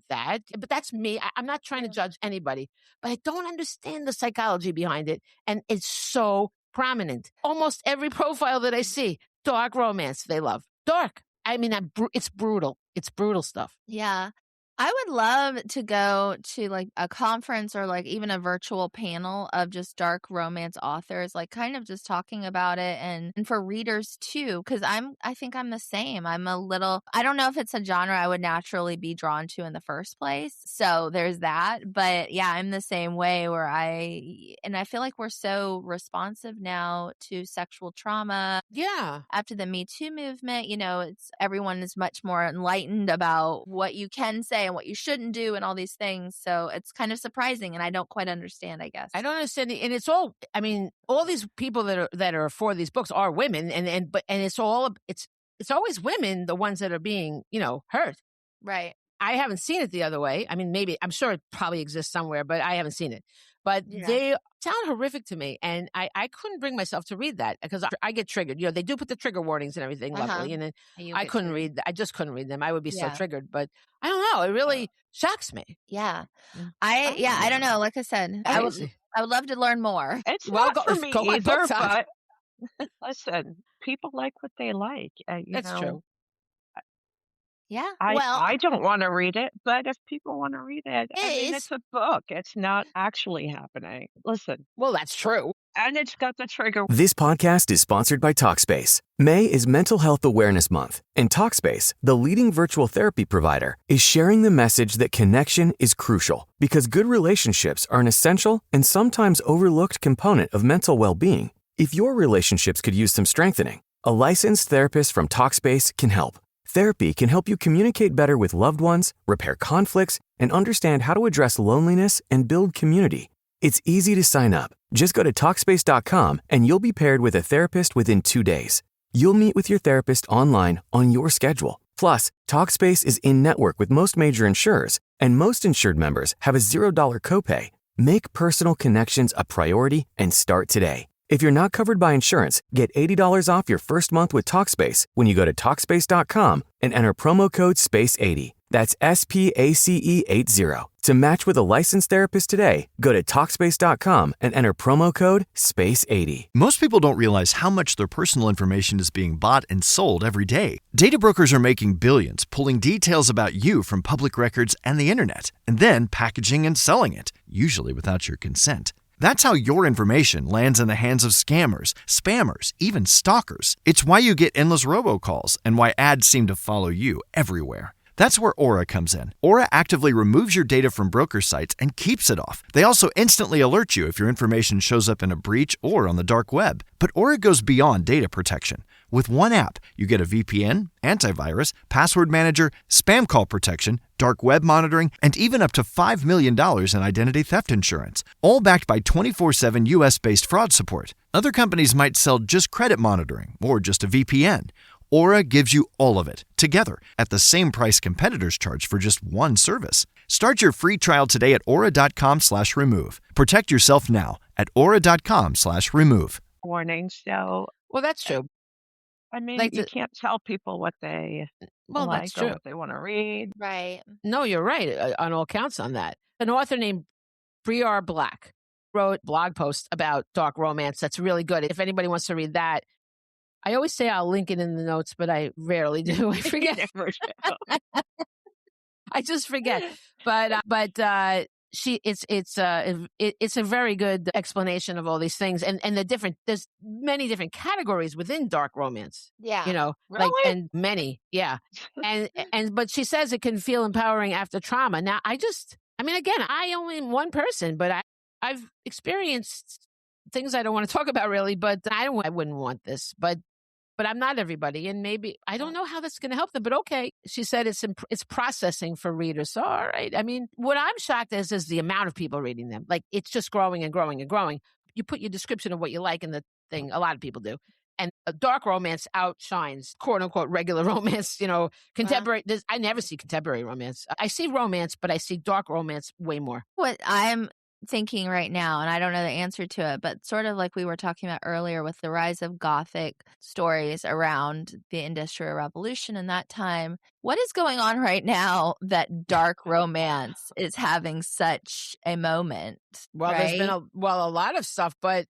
that. But that's me. I'm not trying to judge anybody, but I don't understand the psychology behind it. And it's so prominent. Almost every profile that I see, dark romance, they love. Dark. I mean, it's brutal. It's brutal stuff. Yeah. I would love to go to like a conference or like even a virtual panel of just dark romance authors, like kind of just talking about it and for readers too, because I think I'm the same. I don't know if it's a genre I would naturally be drawn to in the first place. So there's that. But yeah, I'm the same way where I feel like we're so responsive now to sexual trauma. Yeah. After the Me Too movement, everyone is much more enlightened about what you can say and what you shouldn't do and all these things. So it's kind of surprising and I don't quite understand, I guess. I don't understand. And it's all, I mean, all these people that are for these books are women and it's always women, the ones that are being, hurt. Right. I haven't seen it the other way. I mean, I'm sure it probably exists somewhere, but I haven't seen it. But they sound horrific to me. And I couldn't bring myself to read that because I get triggered. They do put the trigger warnings and everything, luckily. And then I just couldn't read them. I would be so triggered. But I don't know. It really shocks me. Yeah. I don't know. Like I said, I would love to learn more. It's not for me either, but listen, people like what they like. That's true. Yeah. I don't want to read it, but if people want to read it, it's a book. It's not actually happening. Listen. Well, that's true. And it's got the trigger. This podcast is sponsored by Talkspace. May is Mental Health Awareness Month, and Talkspace, the leading virtual therapy provider, is sharing the message that connection is crucial because good relationships are an essential and sometimes overlooked component of mental well-being. If your relationships could use some strengthening, a licensed therapist from Talkspace can help. Therapy can help you communicate better with loved ones, repair conflicts, and understand how to address loneliness and build community. It's easy to sign up. Just go to Talkspace.com and you'll be paired with a therapist within 2 days. You'll meet with your therapist online on your schedule. Plus, Talkspace is in-network with most major insurers, and most insured members have a $0 copay. Make personal connections a priority and start today. If you're not covered by insurance, get $80 off your first month with Talkspace when you go to Talkspace.com and enter promo code SPACE80. That's SPACE80. To match with a licensed therapist today, go to Talkspace.com and enter promo code SPACE80. Most people don't realize how much their personal information is being bought and sold every day. Data brokers are making billions, pulling details about you from public records and the internet, and then packaging and selling it, usually without your consent. That's how your information lands in the hands of scammers, spammers, even stalkers. It's why you get endless robocalls and why ads seem to follow you everywhere. That's where Aura comes in. Aura actively removes your data from broker sites and keeps it off. They also instantly alert you if your information shows up in a breach or on the dark web. But Aura goes beyond data protection. With one app, you get a VPN, antivirus, password manager, spam call protection, dark web monitoring, and even up to $5 million in identity theft insurance, all backed by 24/7 US-based fraud support. Other companies might sell just credit monitoring or just a VPN. Aura gives you all of it, together, at the same price competitors charge for just one service. Start your free trial today at aura.com/remove. Protect yourself now at aura.com/remove. Warning, so... Well, that's true. I mean, you can't tell people what they like that's true. or what they want to read. Right. No, you're right on all counts on that. An author named Briar Black wrote a blog post about dark romance that's really good. If anybody wants to read that, I always say I'll link it in the notes, but I rarely do. I forget. I just forget. But it's a very good explanation of all these things and there's many different categories within dark romance. Yeah. Really? and many. Yeah. But she says it can feel empowering after trauma. Now again, I only am one person, but I've experienced things I don't want to talk about really, but I wouldn't want this, but I'm not everybody. And maybe, I don't know how that's going to help them, but okay. She said it's processing for readers. So, all right. I mean, what I'm shocked is the amount of people reading them. Like, it's just growing and growing and growing. You put your description of what you like in the thing. A lot of people do. And dark romance outshines, quote unquote, regular romance, contemporary. I never see contemporary romance. I see romance, but I see dark romance way more. What I'm thinking right now, and I don't know the answer to it, but sort of like we were talking about earlier with the rise of gothic stories around the Industrial Revolution in that time, what is going on right now that dark romance is having such a moment? Well, right? There's been a lot of stuff, but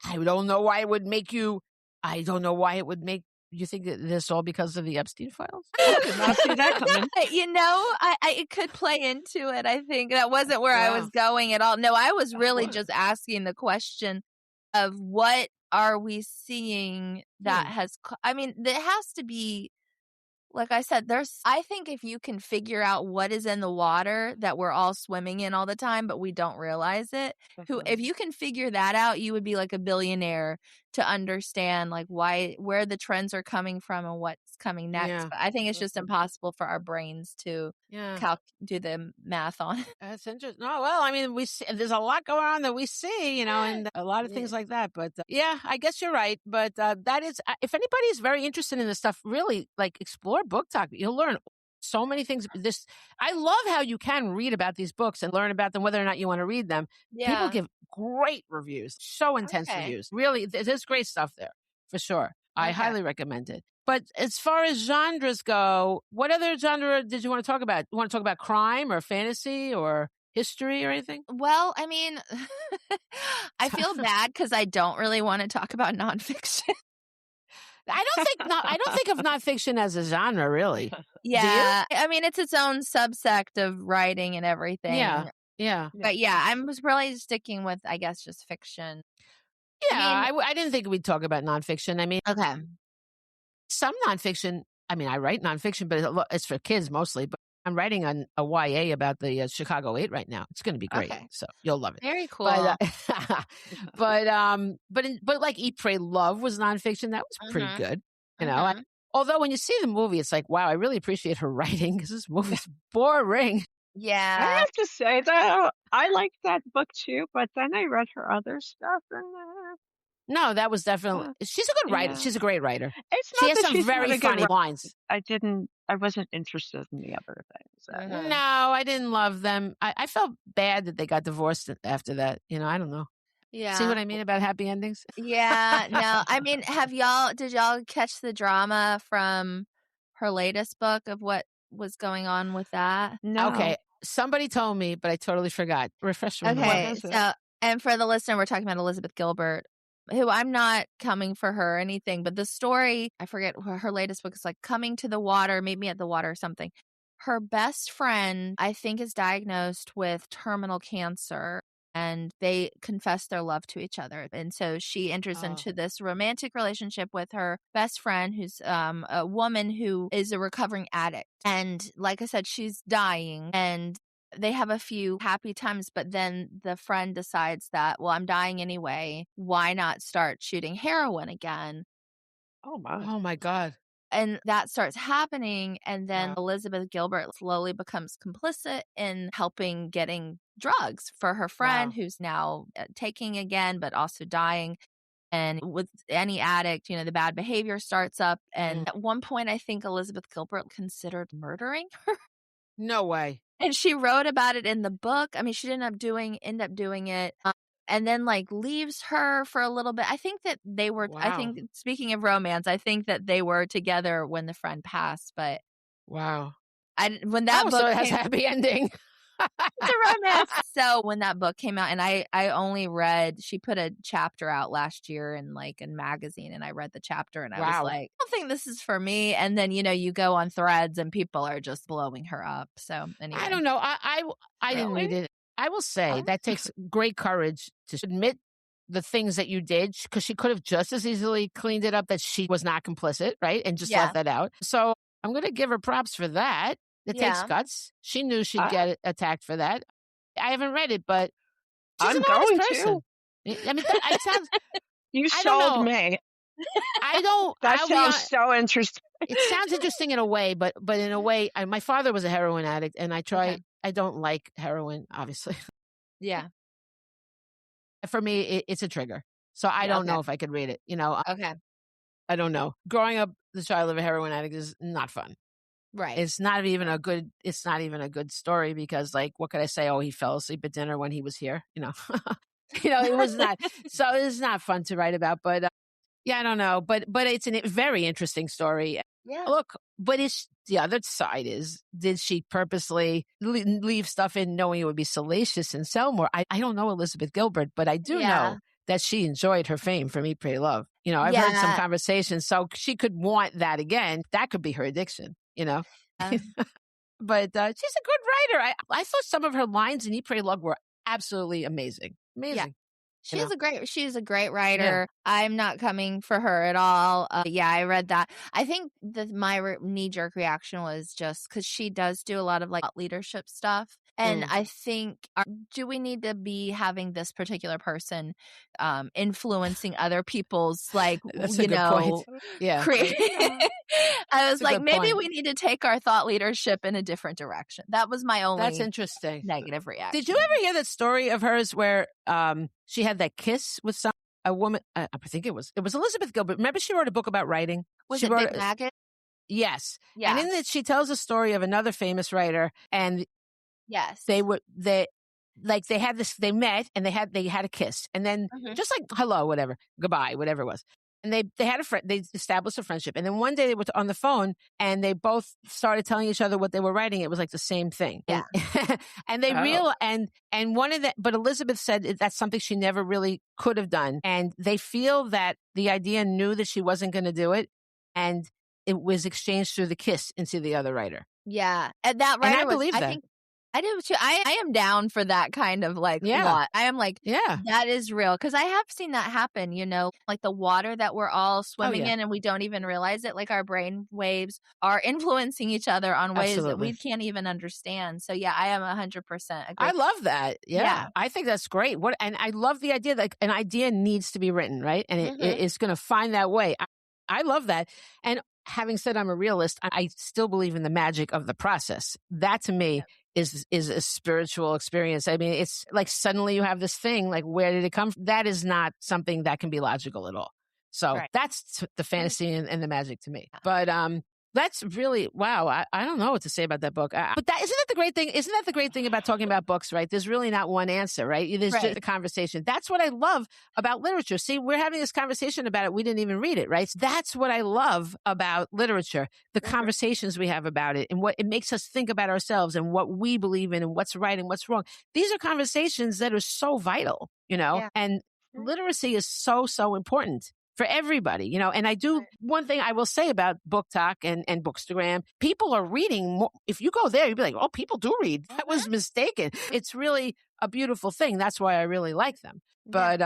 I don't know why it would make you think that this all because of the Epstein files? I did not see that coming. It could play into it. I think that wasn't where I was going at all. No, I was really just asking the question of what are we seeing that has, there has to be, like I said, I think if you can figure out what is in the water that we're all swimming in all the time, but we don't realize it, if you can figure that out, you would be like a billionaire to understand like where the trends are coming from and what's coming next. Yeah. But I think it's just impossible for our brains to do the math on. That's interesting. Oh, well, we see, there's a lot going on that we see, and a lot of things like that. But I guess you're right. But that is, if anybody's very interested in this stuff, really like explore BookTok. You'll learn so many things. I love how you can read about these books and learn about them, whether or not you want to read them. Yeah. People give great reviews, so intense reviews. Really, there's great stuff there for sure. I highly recommend it. But as far as genres go, what other genre did you want to talk about? You want to talk about crime or fantasy or history or anything? Well, I feel bad because I don't really want to talk about nonfiction. I don't think of nonfiction as a genre, really. Yeah. It's its own subsect of writing and everything. Yeah. But I was really sticking with, I guess, just fiction. Yeah, I didn't think we'd talk about nonfiction. Okay. Some nonfiction, I write nonfiction, but it's for kids mostly. But I'm writing on a YA about the Chicago 8 right now. It's going to be great. Okay. So you'll love it. Very cool. But like Eat, Pray, Love was nonfiction. That was pretty good. Although when you see the movie, it's like, wow, I really appreciate her writing because this movie's boring. Yeah. I have to say that I liked that book too, but then I read her other stuff and no, that was definitely, she's a good writer. She's a great writer. She has some very funny lines. I wasn't interested in the other things. No, I didn't love them. I felt bad that they got divorced after that. I don't know. Yeah. See what I mean about happy endings? Yeah. No, did y'all catch the drama from her latest book of what was going on with that? No. Okay. Somebody told me, but I totally forgot. Refresh me. Okay. So, and for the listener, we're talking about Elizabeth Gilbert, who I'm not coming for her or anything, but the story, I forget her latest book is like Coming to the Water, Meet Me at the Water or something. Her best friend, I think, is diagnosed with terminal cancer, and they confess their love to each other. And so she enters into this romantic relationship with her best friend, who's a woman who is a recovering addict. And like I said, she's dying, and they have a few happy times, but then the friend decides that, well, I'm dying anyway. Why not start shooting heroin again? Oh my God. And that starts happening. And then Elizabeth Gilbert slowly becomes complicit in helping getting drugs for her friend who's now taking again, but also dying. And with any addict, the bad behavior starts up. And at one point, I think Elizabeth Gilbert considered murdering her. No way. And she wrote about it in the book. She didn't end up doing it. And then leaves her for a little bit. I think that they were, I think, speaking of romance, I think that they were together when the friend passed. But wow. When that book so it has a happy ending. It's a romance. So when that book came out, and I only read, she put a chapter out last year in a magazine, and I read the chapter, and I was like, I don't think this is for me. And then you go on Threads and people are just blowing her up. So anyway, I don't know. I didn't read it. I will say that takes great courage to admit the things that you did, because she could have just as easily cleaned it up that she was not complicit, right? And just left that out. So I'm going to give her props for that. It takes guts. She knew she'd get attacked for that. I haven't read it, but she's an honest person. I mean, it sounds... You sold me. I don't... That sounds so interesting. It sounds interesting in a way, but in a way, my father was a heroin addict, and I try... Okay. I don't like heroin, obviously. Yeah. For me, it's a trigger. So I don't know if I could read it. You know, okay. I don't know. Growing up the child of a heroin addict is not fun. Right. It's not even a good story, because, like, what could I say? Oh, he fell asleep at dinner when he was here. You know, it was not. So it's not fun to write about. But I don't know. But it's a very interesting story. Yeah. Look, but it's the other side is, did she purposely leave stuff in knowing it would be salacious and sell more? I don't know Elizabeth Gilbert, but I do know that she enjoyed her fame from Eat, Pray, Love. You know, I've heard some conversations, so she could want that again. That could be her addiction, you know. But she's a good writer. I thought some of her lines in Eat, Pray, Love were absolutely amazing. Amazing. Yeah. She's a great writer. Yeah. I'm not coming for her at all. I read that. I think my knee-jerk reaction was just because she does do a lot of like leadership stuff. And I think, do we need to be having this particular person influencing other people's, like, That's a good point. Yeah. I was like, maybe we need to take our thought leadership in a different direction. That was my only That's interesting. negative reaction. Did you ever hear that story of hers where she had that kiss with a woman? I think it was Elizabeth Gilbert. Remember, she wrote a book about writing. Was it Big Maggot? Yes. Yeah. And in it, she tells a story of another famous writer, and yes, they had this. They met and they had a kiss, and then just like hello, whatever, goodbye, whatever it was. And they had a friend. They established a friendship, and then one day they were on the phone, and they both started telling each other what they were writing. It was like the same thing. Yeah. And they and one of the, but Elizabeth said that's something she never really could have done, and they feel that the idea knew that she wasn't going to do it, and it was exchanged through the kiss into the other writer. Yeah, and that writer. And I believe that. I do too. I am down for that kind of like lot. I am like, that is real. Because I have seen that happen, you know, like the water that we're all swimming in and we don't even realize it. Like our brain waves are influencing each other on ways that we can't even understand. So I am 100% agree. I love that. Yeah. I think that's great. And I love the idea that an idea needs to be written, right? And it's going to find that way. I love that. And having said I'm a realist, I still believe in the magic of the process. That to me is a spiritual experience. I mean, it's like suddenly you have this thing, like where did it come from? That is not something that can be logical at all. So that's the fantasy and the magic to me. But that's really, wow. I don't know what to say about that book. But isn't that the great thing? Isn't that the great thing about talking about books, right? There's really not one answer, right? There's just a conversation. That's what I love about literature. See, we're having this conversation about it. We didn't even read it, right? So that's what I love about literature, the conversations we have about it and what it makes us think about ourselves and what we believe in and what's right and what's wrong. These are conversations that are so vital, you know, and literacy is so, so important for everybody, you know. And I do, one thing I will say about BookTok and Bookstagram, people are reading more. If you go there, you'll be like, oh, people do read. That was mistaken. It's really a beautiful thing. That's why I really like them. But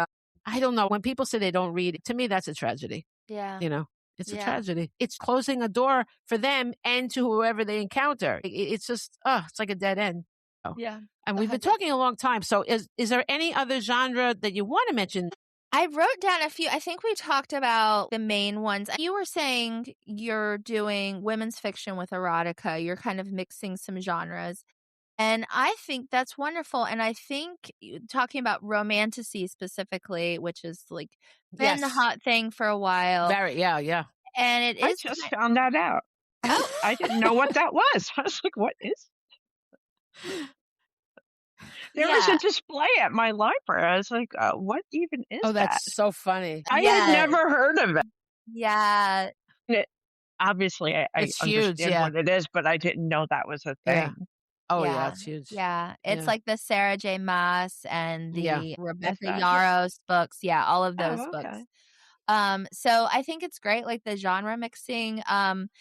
I don't know. When people say they don't read, to me, that's a tragedy. Yeah. You know, it's a tragedy. It's closing a door for them and to whoever they encounter. It's just, it's like a dead end. Yeah. And we've been talking a long time. So is there any other genre that you want to mention? I wrote down a few. I think we talked about the main ones. You were saying you're doing women's fiction with erotica. You're kind of mixing some genres. And I think that's wonderful. And I think talking about romantasy specifically, which is like been the hot thing for a while. Very, yeah. And it is. I just found that out. I didn't know what that was. I was like, what is There was a display at my library. I was like, what even is that? Oh, that's so funny. I had never heard of it. Yeah. Obviously, I understand what it is, but I didn't know that was a thing. Yeah. Oh, yeah, it's huge. Yeah. It's like the Sarah J. Maas and the Rebecca Yarros books. Yeah, all of those books. So I think it's great, like the genre mixing.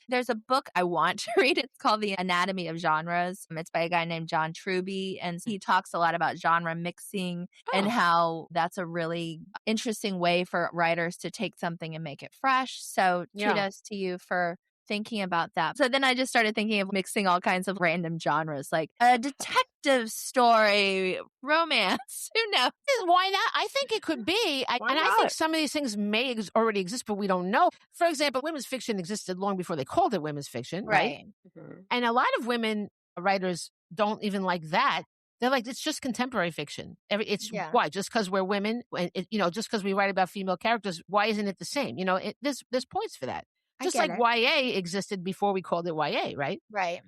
There's a book I want to read. It's called The Anatomy of Genres. It's by a guy named John Truby, and he talks a lot about genre mixing and how that's a really interesting way for writers to take something and make it fresh. So kudos to you for thinking about that. So then I just started thinking of mixing all kinds of random genres, like a detective story, romance. Who knows? Why not? I think it could be. I think some of these things may already exist, but we don't know. For example, women's fiction existed long before they called it women's fiction, right? Mm-hmm. And a lot of women writers don't even like that. They're like, it's just contemporary fiction. Why? Just because we're women, just because we write about female characters, why isn't it the same? There's points for that. Just like YA existed before we called it YA, right? Right.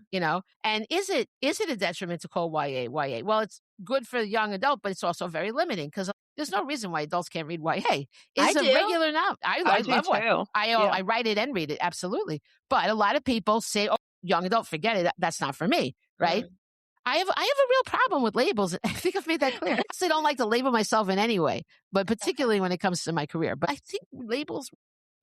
And is it a detriment to call YA YA? Well, it's good for the young adult, but it's also very limiting because there's no reason why adults can't read YA. It's regular now. I love YA. I write it and read it, absolutely. But a lot of people say, "Oh, young adult, forget it. That's not for me," right? Mm. I have a real problem with labels. I think I've made that clear. I actually don't like to label myself in any way, but particularly when it comes to my career. But I think labels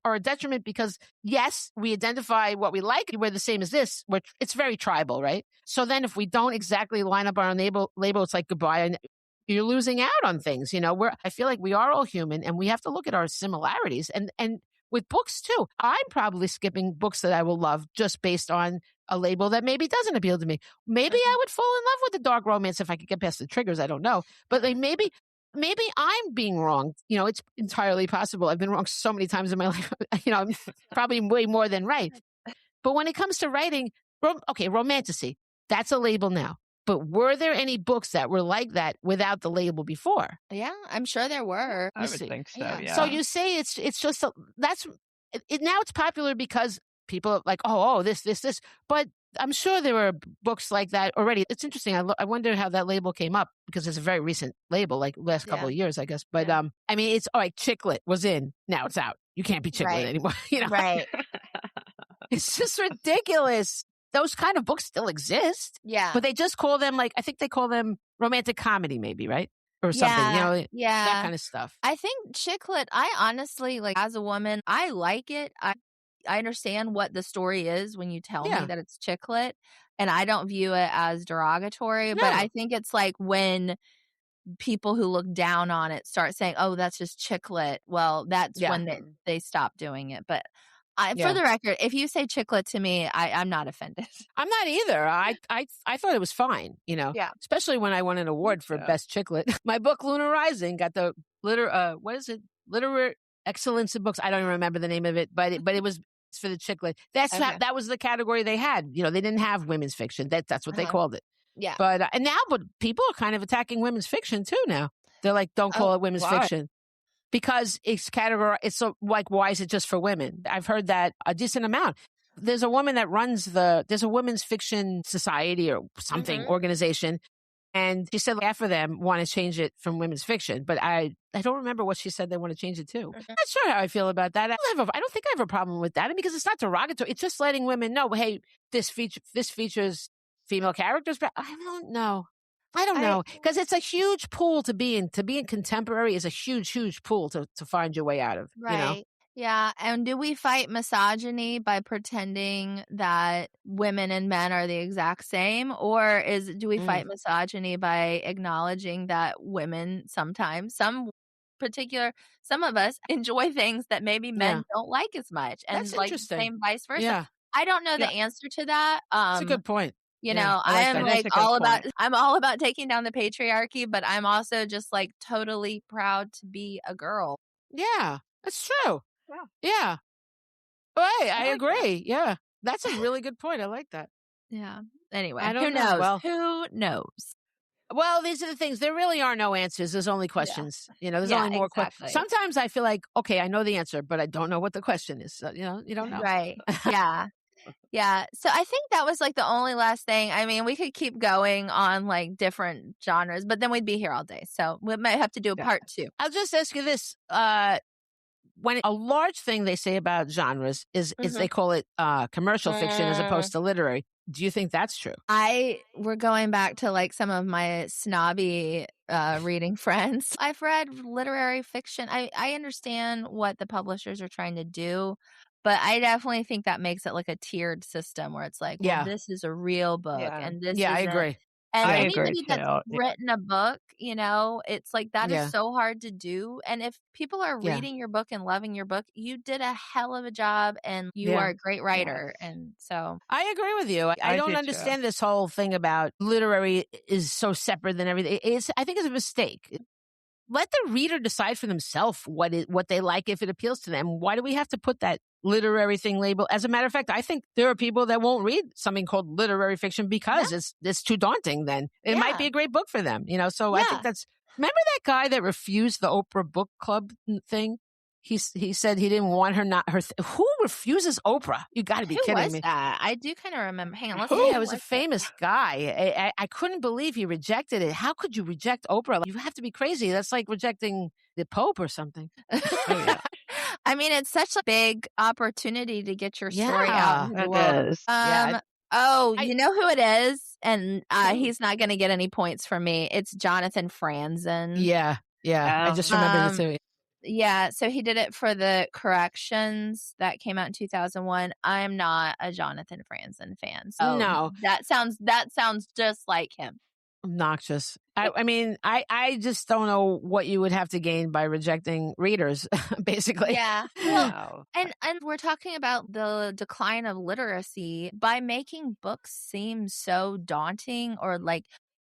are a detriment because, yes, we identify what we like. We're the same as this. It's very tribal, right? So then if we don't exactly line up our label, it's like goodbye. And you're losing out on things. I feel like we are all human and we have to look at our similarities. And with books too, I'm probably skipping books that I will love just based on a label that maybe doesn't appeal to me. Maybe I would fall in love with the dark romance if I could get past the triggers. I don't know. But maybe I'm being wrong. It's entirely possible. I've been wrong so many times in my life. I'm probably way more than right. But when it comes to writing, romantasy, that's a label now. But were there any books that were like that without the label before? Yeah, I'm sure there were. I would think so, yeah. So you say it's just, now it's popular because people are like, this. But I'm sure there were books like that already. It's interesting. I wonder how that label came up because it's a very recent label, like last couple of years, I guess. But it's all right. Chick lit was in. Now it's out. You can't be chick lit anymore. Right. It's just ridiculous. Those kind of books still exist. Yeah. But they just call them I think they call them romantic comedy, maybe, right? Or something, that kind of stuff. I think chick lit, I honestly, as a woman, I like it. I understand what the story is when you tell me that it's chick lit, and I don't view it as derogatory, but I think it's like when people who look down on it start saying, oh, that's just chick lit. Well, that's when they stop doing it. But for the record, if you say chick lit to me, I'm not offended. I'm not either. I thought it was fine, especially when I won an award for best chick lit. My book, Lunar Rising, got the Literary Excellence in Books. I don't even remember the name of it, but it was for the chick lit. That was the category they had. They didn't have women's fiction. That's what they called it. Yeah. But but people are kind of attacking women's fiction too now. They're like, don't call it women's fiction. Because it's categorized, it's so, like, why is it just for women? I've heard that a decent amount. There's a woman that runs there's a women's fiction society or something organization. And she said half of them want to change it from women's fiction. But I don't remember what she said they want to change it to. I'm not sure how I feel about that. I don't think I have a problem with that because it's not derogatory. It's just letting women know, hey, this features female characters. But I don't know. Because it's a huge pool to be in. To be in contemporary is a huge, huge pool to find your way out of. Right. Yeah. And do we fight misogyny by pretending that women and men are the exact same? Or do we fight misogyny by acknowledging that women sometimes, some of us enjoy things that maybe men don't like as much. And that's interesting. Same vice versa. Yeah. I don't know the answer to that. That's a good point. I am I'm all about taking down the patriarchy, but I'm also just totally proud to be a girl. Yeah, that's true. Yeah. Right, I agree. Yeah. That's a really good point. I like that. Yeah. Anyway, who knows? Well, who knows? Well, these are the things. There really are no answers. There's only questions. There's only more questions. Sometimes I feel like, okay, I know the answer, but I don't know what the question is. So, you don't know. Right. Yeah. Yeah. So I think that was the only last thing. I mean, we could keep going on different genres, but then we'd be here all day. So we might have to do a part 2. I'll just ask you this. when a large thing they say about genres is they call it commercial fiction as opposed to literary. Do you think that's true? We're going back to like some of my snobby reading friends. I've read literary fiction. I understand what the publishers are trying to do, but I definitely think that makes it like a tiered system where it's like, well, this is a real book and this is I agree. And I anybody agree that's too. written a book, it's like that is so hard to do. And if people are reading your book and loving your book, you did a hell of a job and you are a great writer. Yes. And so I agree with you. I don't understand this whole thing about literary is so separate than everything. I think it's a mistake. Let the reader decide for themselves what they like, if it appeals to them. Why do we have to put that literary thing label? As a matter of fact, I think there are people that won't read something called literary fiction because it's too daunting. Then it might be a great book for them, So I think that's. Remember that guy that refused the Oprah book club thing? He said he didn't want her. Who refuses Oprah? You got to be kidding me. That? I do kind of remember. Hang on, let's see. It was a famous guy. I couldn't believe he rejected it. How could you reject Oprah? You have to be crazy. That's like rejecting the Pope or something. I mean, it's such a big opportunity to get your story out. It is. You know who it is? And he's not going to get any points from me. It's Jonathan Franzen. Yeah. I just remember the two. Yeah, so he did it for the Corrections that came out in 2001. I'm not a Jonathan Franzen fan. So no. That sounds just like him. Obnoxious. I mean, I just don't know what you would have to gain by rejecting readers, basically. Yeah. Well, and we're talking about the decline of literacy by making books seem so daunting or like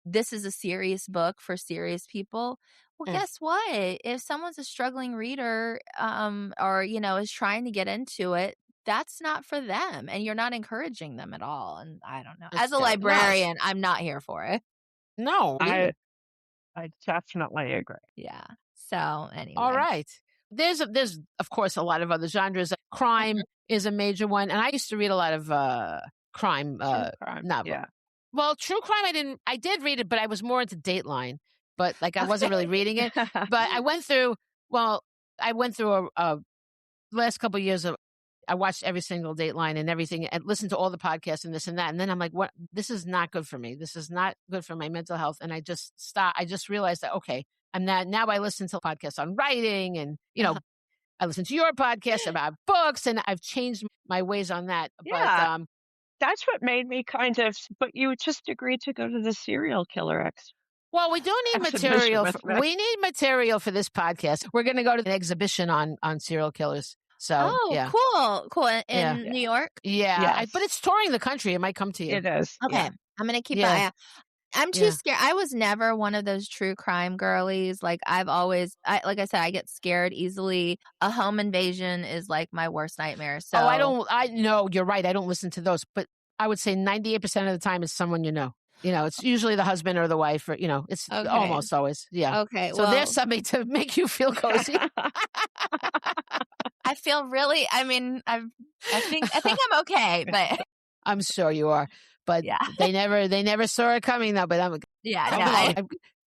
this is a serious book for serious people. Well, guess what? If someone's a struggling reader or, is trying to get into it, that's not for them. And you're not encouraging them at all. And I don't know. As a librarian, I'm not here for it. No. I definitely agree. Yeah. So anyway. All right. There's of course, a lot of other genres. Crime is a major one. And I used to read a lot of crime novels. Yeah. Well, true crime, I did read it, but I was more into Dateline. But like I wasn't really reading it. But I went through a last couple of years of, I watched every single Dateline and everything and listened to all the podcasts and this and that. And then I'm like, what? This is not good for me. This is not good for my mental health. And I just stopped. I just realized that, okay, now I listen to podcasts on writing and, I listen to your podcast about books and I've changed my ways on that. Yeah. But, that's what made me but you just agreed to go to the serial killer Well, we do need material. We need material for this podcast. We're going to go to an exhibition on serial killers. So, cool. In New York? Yeah. Yes. But it's touring the country. It might come to you. It is. Okay. Yeah. I'm going to keep an eye out. I'm too scared. I was never one of those true crime girlies. Like I've always, like I said, I get scared easily. A home invasion is like my worst nightmare. So I know you're right. I don't listen to those, but I would say 98% of the time it's someone you know. It's usually the husband or the wife or, it's almost always. Yeah. Okay. So there's something to make you feel cozy. I feel really, I think I'm okay, but I'm sure you are. But they never saw it coming though. But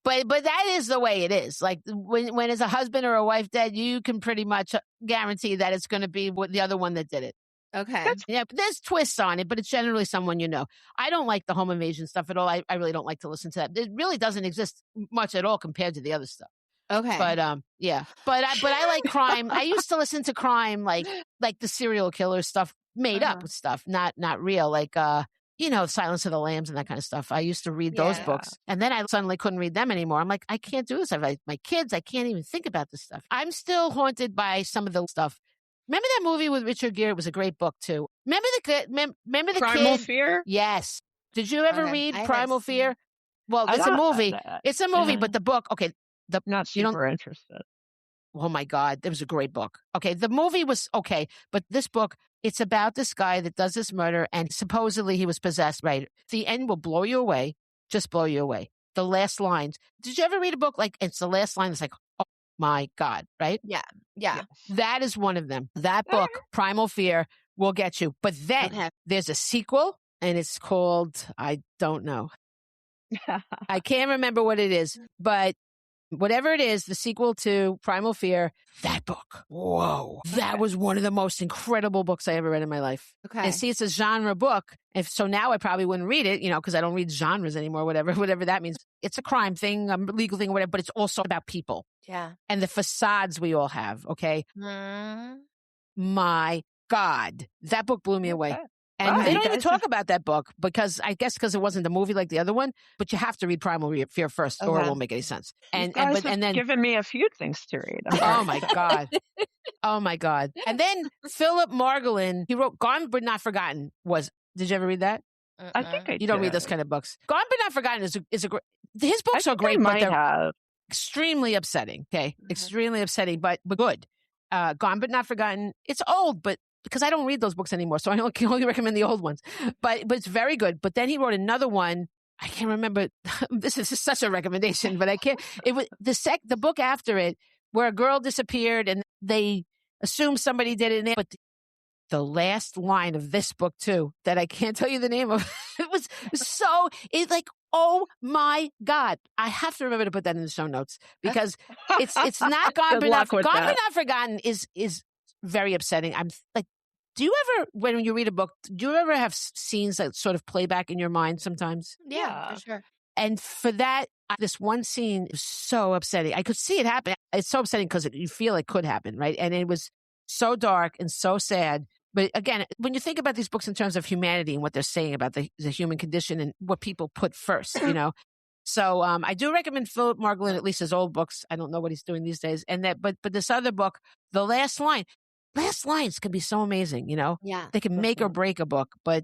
but that is the way it is. Like when it's a husband or a wife dead, you can pretty much guarantee that it's going to be the other one that did it. Okay. But there's twists on it, but it's generally someone you know. I don't like the home invasion stuff at all. I really don't like to listen to that. It really doesn't exist much at all compared to the other stuff. Okay. But but I like crime. I used to listen to crime like the serial killer stuff, made up stuff, not real. Like Silence of the Lambs and that kind of stuff. I used to read those books. And then I suddenly couldn't read them anymore. I'm like, I can't do this. I have my kids. I can't even think about this stuff. I'm still haunted by some of the stuff. Remember that movie with Richard Gere? It was a great book too. Remember the Primal Fear? Yes. Did you ever read Primal Fear? Well, it's a movie. It's a movie, but the book, okay. Not super interested. Oh my God, it was a great book. Okay, the movie was okay, but this book, it's about this guy that does this murder and supposedly he was possessed, right? The end will blow you away, just blow you away. The last lines. Did you ever read a book like it's the last line? It's like, oh my God, right? Yeah. That is one of them. That book, Primal Fear, will get you. But then there's a sequel and it's called, I don't know. I can't remember what it is, but Whatever it is, the sequel to Primal Fear, that book. Whoa. That was one of the most incredible books I ever read in my life. Okay. And see, it's a genre book. So now I probably wouldn't read it, because I don't read genres anymore, whatever that means. It's a crime thing, a legal thing, whatever, but it's also about people. Yeah. And the facades we all have, okay? My God. That book blew me away. And they don't even talk about that book because it wasn't the movie like the other one, but you have to read Primal Fear first or it won't make any sense. And then given me a few things to read. Oh my God. Oh my God. And then Philip Margolin, he wrote Gone But Not Forgotten did you ever read that? I think I did. You don't read those kind of books. Gone But Not Forgotten is a great, his books are great, but they're extremely upsetting. Okay. Extremely upsetting, but good. Gone But Not Forgotten. It's old, but because I don't read those books anymore, so I can only recommend the old ones. But it's very good. But then he wrote another one. I can't remember. This is such a recommendation, but I can't. It was the book after it, where a girl disappeared and they assumed somebody did it. But the last line of this book too, that I can't tell you the name of, it's like, oh my God! I have to remember to put that in the show notes because it's not Gone But Not Forgotten is very upsetting. I'm like, do you ever, when you read a book, do you ever have scenes that sort of play back in your mind sometimes? Yeah, for sure. And for that, this one scene is so upsetting. I could see it happen. It's so upsetting because you feel it could happen, right? And it was so dark and so sad. But again, when you think about these books in terms of humanity and what they're saying about the human condition and what people put first, So I do recommend Philip Margolin, at least his old books. I don't know what he's doing these days. And but this other book, The Last Line. Last lines can be so amazing, Yeah. They can make or break a book, but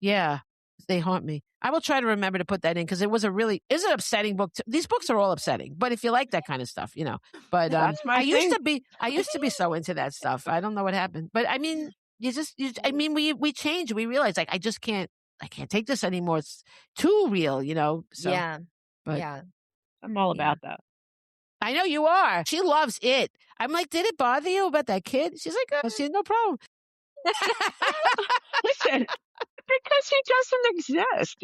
yeah, they haunt me. I will try to remember to put that in because it was an upsetting book. These books are all upsetting, but if you like that kind of stuff, But I used to be so into that stuff. I don't know what happened, but I mean, we change. We realize I can't take this anymore. It's too real, So, yeah, but, yeah. I'm all about that. I know you are. She loves it. I'm like, did it bother you about that kid? She's like, oh, she had no problem. Listen, because he doesn't exist.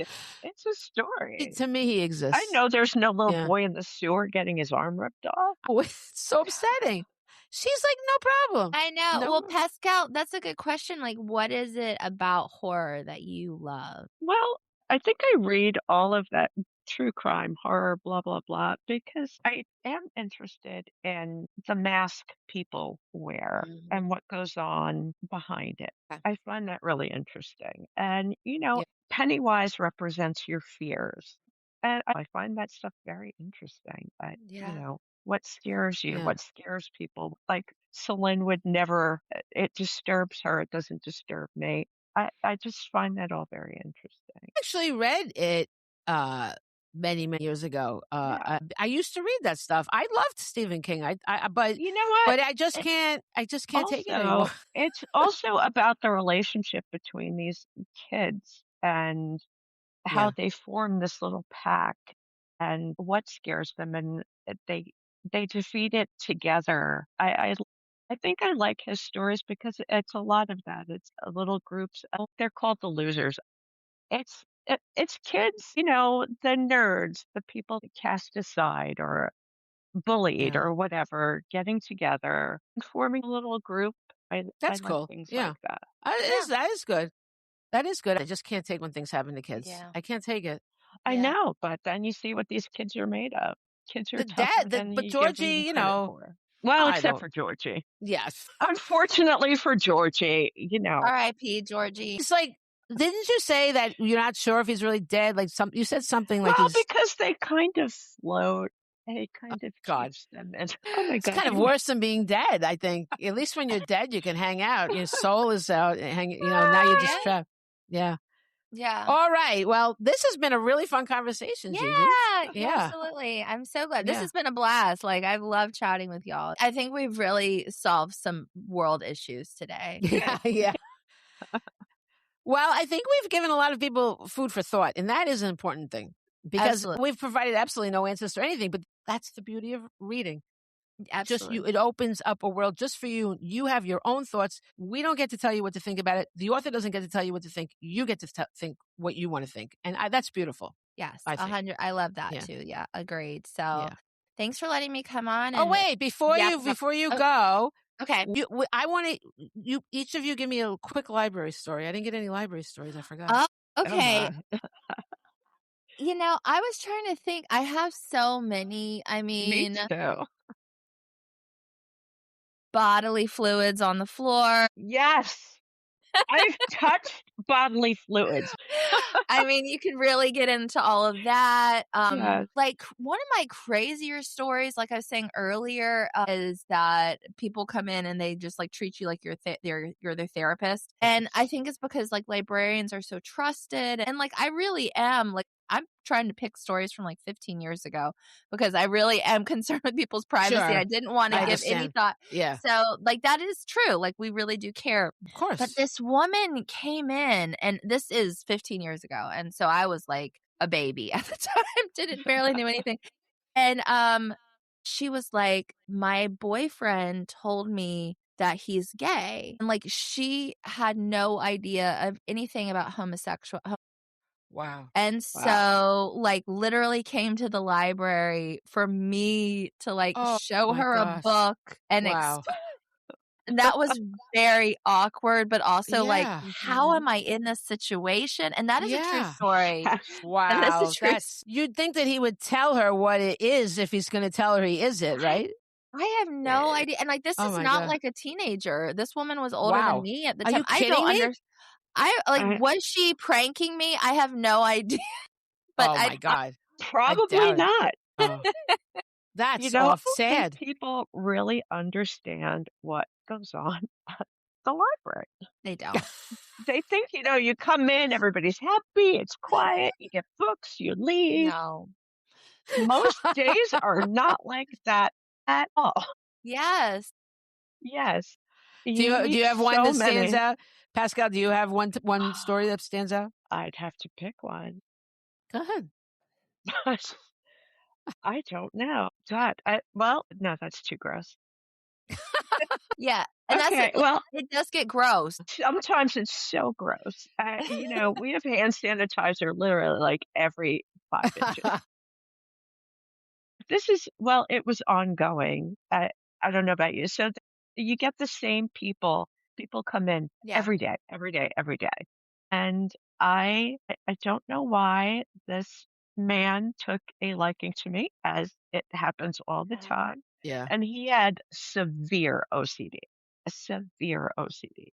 It's a story. To me, he exists. I know there's no little boy in the sewer getting his arm ripped off. Oh, it's so upsetting. She's like, no problem. I know. No. Well, Pascale, that's a good question. Like, what is it about horror that you love? Well, I think I read all of that true crime, horror, blah, blah, blah, because I am interested in the mask people wear and what goes on behind it. Okay. I find that really interesting. And, Pennywise represents your fears. And I find that stuff very interesting. What scares you? Yeah. What scares people? Like Selene would never, it disturbs her. It doesn't disturb me. I just find that all very interesting. I actually read it many years ago. I used to read that stuff. I loved Stephen King. But you know what? But I just can't take it anymore. It's also about the relationship between these kids and how they form this little pack and what scares them, and they defeat it together. I think I like his stories because it's a lot of that. It's little groups. They're called the losers. It's kids, the nerds, the people that cast aside or bullied or whatever, getting together and forming a little group. That's I cool. like things Yeah. like that. That is good. That is good. I just can't take when things happen to kids. Yeah. I can't take it. I know, but then you see what these kids are made of. Kids are The tougher dad- than but you Georgie, give them credit for. Well, except for Georgie. Yes. Unfortunately for Georgie, R.I.P. Georgie. It's like, didn't you say that you're not sure if he's really dead? Like you said something like because they kind of float. They kind of keeps them. And, oh my it's God! kind of worse than being dead. I think at least when you're dead, you can hang out. Your soul is out. Now you're just trapped. Yeah. Yeah. All right. Well, this has been a really fun conversation, Gigi. Yeah, absolutely. I'm so glad. This has been a blast. Like, I've loved chatting with y'all. I think we've really solved some world issues today. Yeah. Well, I think we've given a lot of people food for thought, and that is an important thing because we've provided absolutely no answers to anything, but that's the beauty of reading. Absolutely. It opens up a world just for you. You have your own thoughts. We don't get to tell you what to think about it. The author doesn't get to tell you what to think. You get to think what you want to think. And that's beautiful. Yes, I think. 100. I love that too. Yeah, agreed. So Thanks for letting me come on. Oh, wait, before you go. Okay. I want to, each of you give me a quick library story. I didn't get any library stories. I forgot. Oh, okay. Oh, I was trying to think. I have so many. I mean, me too. Bodily fluids on the floor. Yes. I've touched bodily fluids. I mean, you can really get into all of that. Yes. Like one of my crazier stories, like I was saying earlier, is that people come in and they just like treat you like you're their therapist. And I think it's because like librarians are so trusted, and like I really am like. I'm trying to pick stories from like 15 years ago because I really am concerned with people's privacy. Sure. I didn't want to give any thought. Yeah. So like that is true. Like we really do care. Of course. But this woman came in, and this is 15 years ago. And so I was like a baby at the time, barely knew anything. And she was like, my boyfriend told me that he's gay. And like she had no idea of anything about homosexual. Wow. And so like literally came to the library for me to like show her a book and and that was very awkward, but also like, how am I in this situation? And that is a true story. Wow. You'd think that he would tell her what it is if he's going to tell her he is it, right? I have no idea. And like, this is not like a teenager. This woman was older than me at the time. Are you kidding me? Was she pranking me? I have no idea. But oh my God. Probably not. That's sad. People really understand what goes on at the library. They don't. They think, you come in, everybody's happy, it's quiet, you get books, you leave. No. Most days are not like that at all. Yes. Yes. Do you have one that stands out? Pascale, do you have one story that stands out? I'd have to pick one. Go ahead. I don't know. God, no, that's too gross. Yeah. And it does get gross. Sometimes it's so gross. We have hand sanitizer literally like every 5 inches. It was ongoing. I don't know about you. So you get the same people. People come in every day. And I don't know why this man took a liking to me, as it happens all the time. Yeah. And he had severe OCD.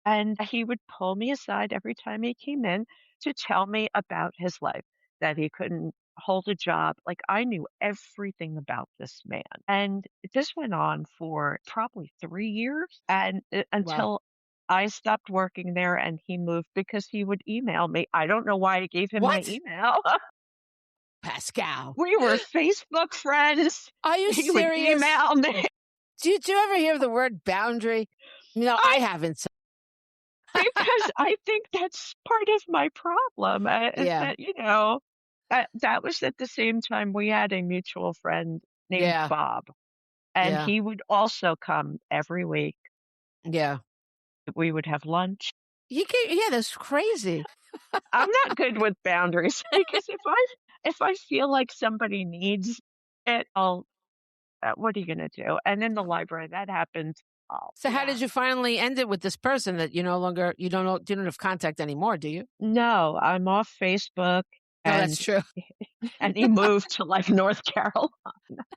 And he would pull me aside every time he came in to tell me about his life, that he couldn't hold a job. Like I knew everything about this man. And this went on for probably 3 years and until I stopped working there and he moved, because he would email me. I don't know why I gave him my email. Pascale. We were Facebook friends. Are you he serious? Would email me. Do you ever hear the word boundary? No, I haven't. Because I think that's part of my problem. That, that was at the same time we had a mutual friend named Bob. And he would also come every week. Yeah. We would have lunch. That's crazy. I'm not good with boundaries, because if I feel like somebody needs it, what are you going to do? And in the library, that happens. So how did you finally end it with this person that you don't have contact anymore, do you? No, I'm off Facebook. That's true. And he moved to like North Carolina.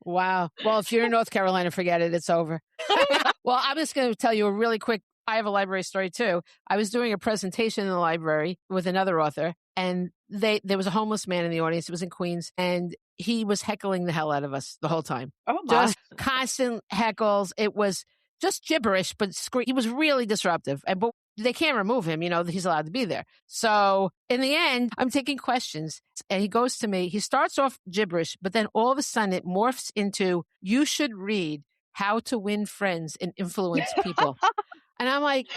Wow. Well, if you're in North Carolina, forget it. It's over. Well, I'm just going to tell you a really quick, I have a library story too. I was doing a presentation in the library with another author, and there was a homeless man in the audience. It was in Queens, and he was heckling the hell out of us the whole time. Oh my. Just constant heckles. It was just gibberish, but he was really disruptive. But they can't remove him. He's allowed to be there. So in the end, I'm taking questions, and he goes to me. He starts off gibberish, but then all of a sudden it morphs into, you should read How to Win Friends and Influence People. And I'm like,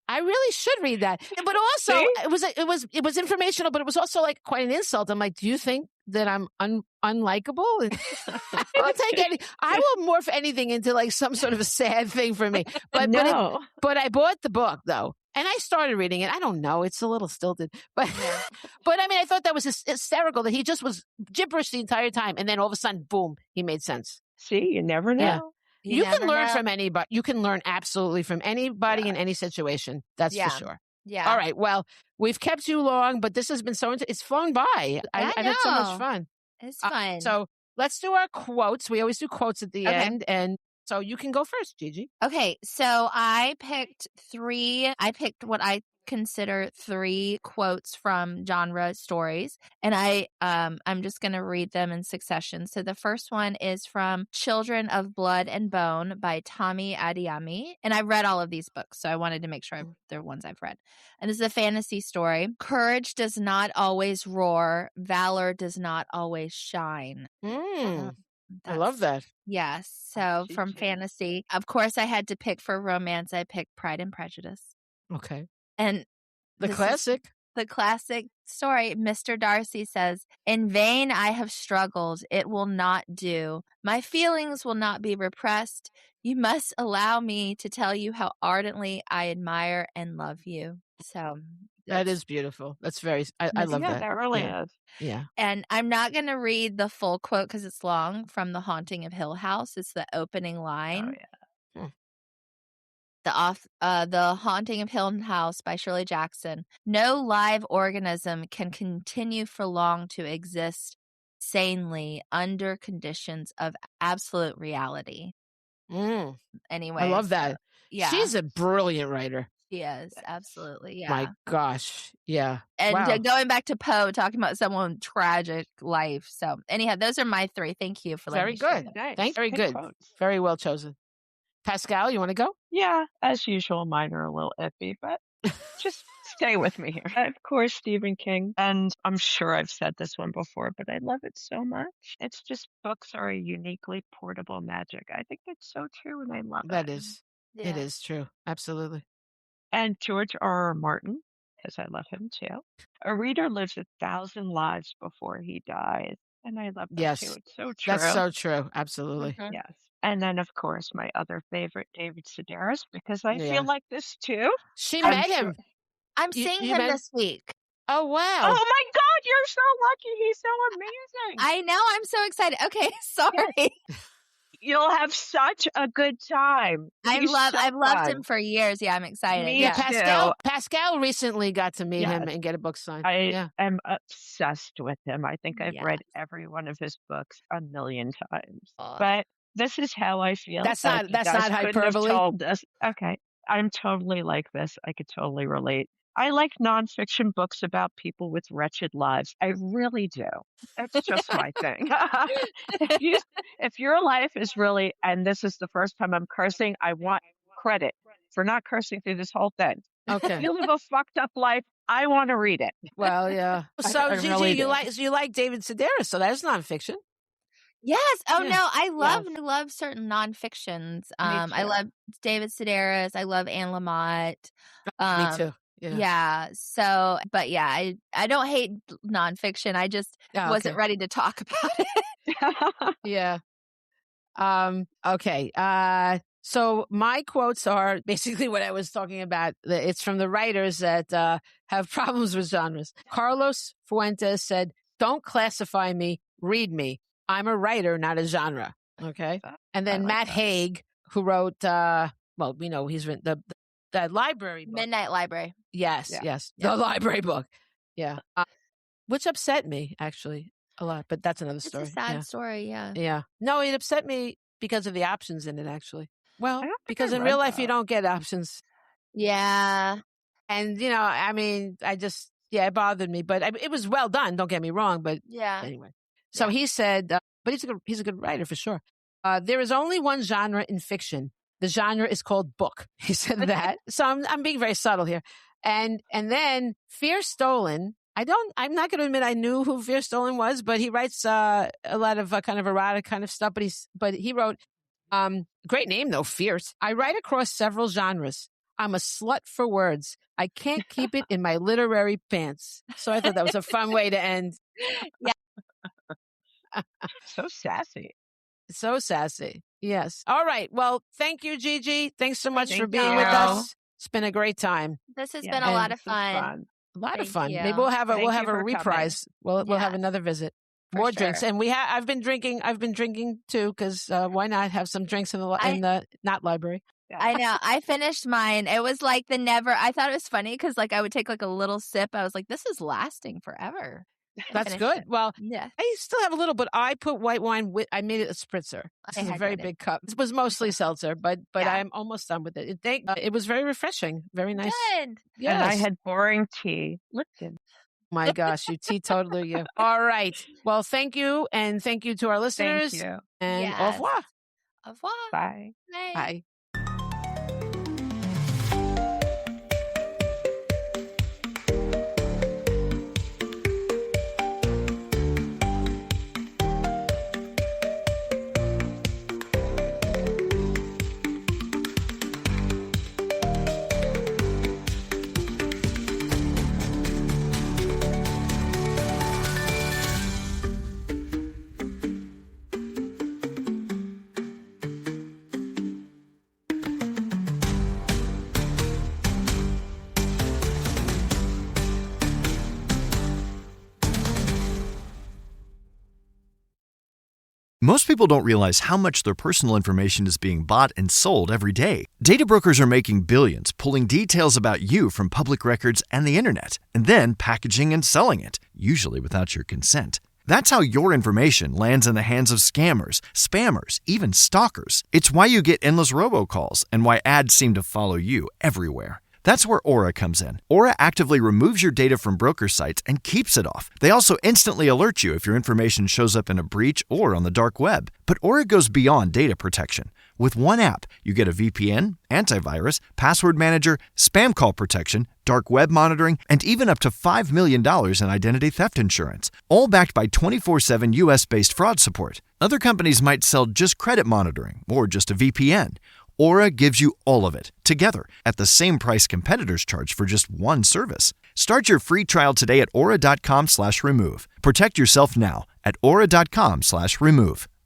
I really should read that. But also, it was informational, but it was also like quite an insult. I'm like, do you think that I'm unlikable? I will morph anything into like some sort of a sad thing for me. But no. But I bought the book though, and I started reading it. I don't know, it's a little stilted, but but I mean, I thought that was hysterical that he just was gibberish the entire time, and then all of a sudden, boom, he made sense. See, you never know. Yeah. You can learn know. from anybody. You can learn absolutely from anybody in any situation. That's for sure. Yeah. All right. Well, we've kept you long, but this has been it's flown by. I've had so much fun. It's fun. So let's do our quotes. We always do quotes at the end. And so you can go first, Gigi. Okay. So I picked what I consider 3 quotes from genre stories, and I'm just going to read them in succession. So the first one is from Children of Blood and Bone by Tommy Adeyemi, and I've read all of these books, so I wanted to make sure they're ones I've read. And this is a fantasy story. Courage does not always roar, valor does not always shine. I love that. Yes. So from fantasy, of course, I had to pick for romance. I picked Pride and Prejudice. Okay. And the classic story, Mr. Darcy says, "In vain I have struggled. It will not do. My feelings will not be repressed. You must allow me to tell you how ardently I admire and love you." So that is beautiful. That's I love that. That really is. Yeah. And I'm not going to read the full quote because it's long, from The Haunting of Hill House. It's the opening line. Oh, yeah. The Haunting of Hill House by Shirley Jackson. "No live organism can continue for long to exist sanely under conditions of absolute reality." Anyway. I love that. Yeah. She's a brilliant writer. She is. Absolutely. Yeah. My gosh. Yeah. And going back to Poe, talking about someone's tragic life. So anyhow, those are my 3. Thank you for letting me share them. Nice. Thanks. Very good. Quotes. Very well chosen. Pascale, you want to go? Yeah, as usual, mine are a little iffy, but just stay with me here. Of course, Stephen King, and I'm sure I've said this one before, but I love it so much. It's just, books are a uniquely portable magic. I think that's so true, and I love it. That is. Yeah. It is true. Absolutely. And George R.R. Martin, because I love him too. "A reader lives 1,000 lives before he dies." And I love that too. It's so true. That's so true. Absolutely. Yes. And then, of course, my other favorite, David Sedaris, because I feel like this too. She met him. I'm seeing him this week. Oh, wow. Oh, my God. You're so lucky. He's so amazing. I know. I'm so excited. Okay. Sorry. Yes. You'll have such a good time. I've loved him for years. Yeah, I'm excited. Me too. Pascale recently got to meet him and get a book signed. I am obsessed with him. I think I've read every one of his books 1,000,000 times. But this is how I feel. That's not hyperbole. Okay. I'm totally like this. I could totally relate. I like nonfiction books about people with wretched lives. I really do. That's just my thing. If your life is really, and this is the first time I'm cursing, I want credit for not cursing through this whole thing. Okay. If you live a fucked up life, I want to read it. Well, yeah. So, Gigi, really you like David Sedaris, so that's nonfiction. Yes. Oh no, I love certain nonfictions. I love David Sedaris. I love Anne Lamott. Me too. Yeah. So, but yeah, I don't hate nonfiction. I just wasn't ready to talk about it. Yeah. Okay. So my quotes are basically what I was talking about. It's from the writers that have problems with genres. Carlos Fuentes said, "Don't classify me, read me. I'm a writer, not a genre." Okay. And then Matt Haig, who wrote, well, we know he's written the library book. Midnight Library. Yes. The library book. Yeah. Which upset me, actually, a lot. But that's another story. It's a sad story, yeah. Yeah. No, it upset me because of the options in it, actually. Well, because in real life, you don't get options. Yeah. And, I mean, it bothered me. But it was well done, don't get me wrong. But anyway. So he said, but he's a good writer for sure. "There is only one genre in fiction. The genre is called book." He said that. So I'm being very subtle here. And then Fear Stolen. I'm not going to admit I knew who Fear Stolen was, but he writes a lot of kind of erotic kind of stuff. But he wrote, great name though, Fierce. "I write across several genres. I'm a slut for words. I can't keep it in my literary pants." So I thought that was a fun way to end. Yeah. So sassy. So sassy. Yes. All right. Well, thank you, Gigi. Thanks so much for being with us. It's been a great time. This has been a lot of fun. A lot of Thank fun. you. Maybe we'll have a Thank you for reprise. We'll have another visit. More drinks, and I've been drinking too, because why not have some drinks in the not library? Yeah. I know. I finished mine. It was like I thought it was funny because like I would take like a little sip. I was like, this is lasting forever. That's good. Well, yeah. I still have a little, but I put white wine I made it a spritzer. This is a very big cup. It was mostly seltzer, but I'm almost done with it. It was very refreshing. Very nice. Good. Yes. And I had boring tea. Lipton. My gosh, you teetotaler, you. All right. Well, thank you. And thank you to our listeners. Thank you. And au revoir. Au revoir. Bye. Bye. Most people don't realize how much their personal information is being bought and sold every day. Data brokers are making billions, pulling details about you from public records and the internet, and then packaging and selling it, usually without your consent. That's how your information lands in the hands of scammers, spammers, even stalkers. It's why you get endless robocalls and why ads seem to follow you everywhere. That's where Aura comes in. Aura actively removes your data from broker sites and keeps it off. They also instantly alert you if your information shows up in a breach or on the dark web. But Aura goes beyond data protection. With one app, you get a VPN, antivirus, password manager, spam call protection, dark web monitoring, and even up to $5 million in identity theft insurance, all backed by 24/7 US-based fraud support. Other companies might sell just credit monitoring or just a VPN. Aura gives you all of it, together, at the same price competitors charge for just one service. Start your free trial today at aura.com/remove. Protect yourself now at aura.com/remove.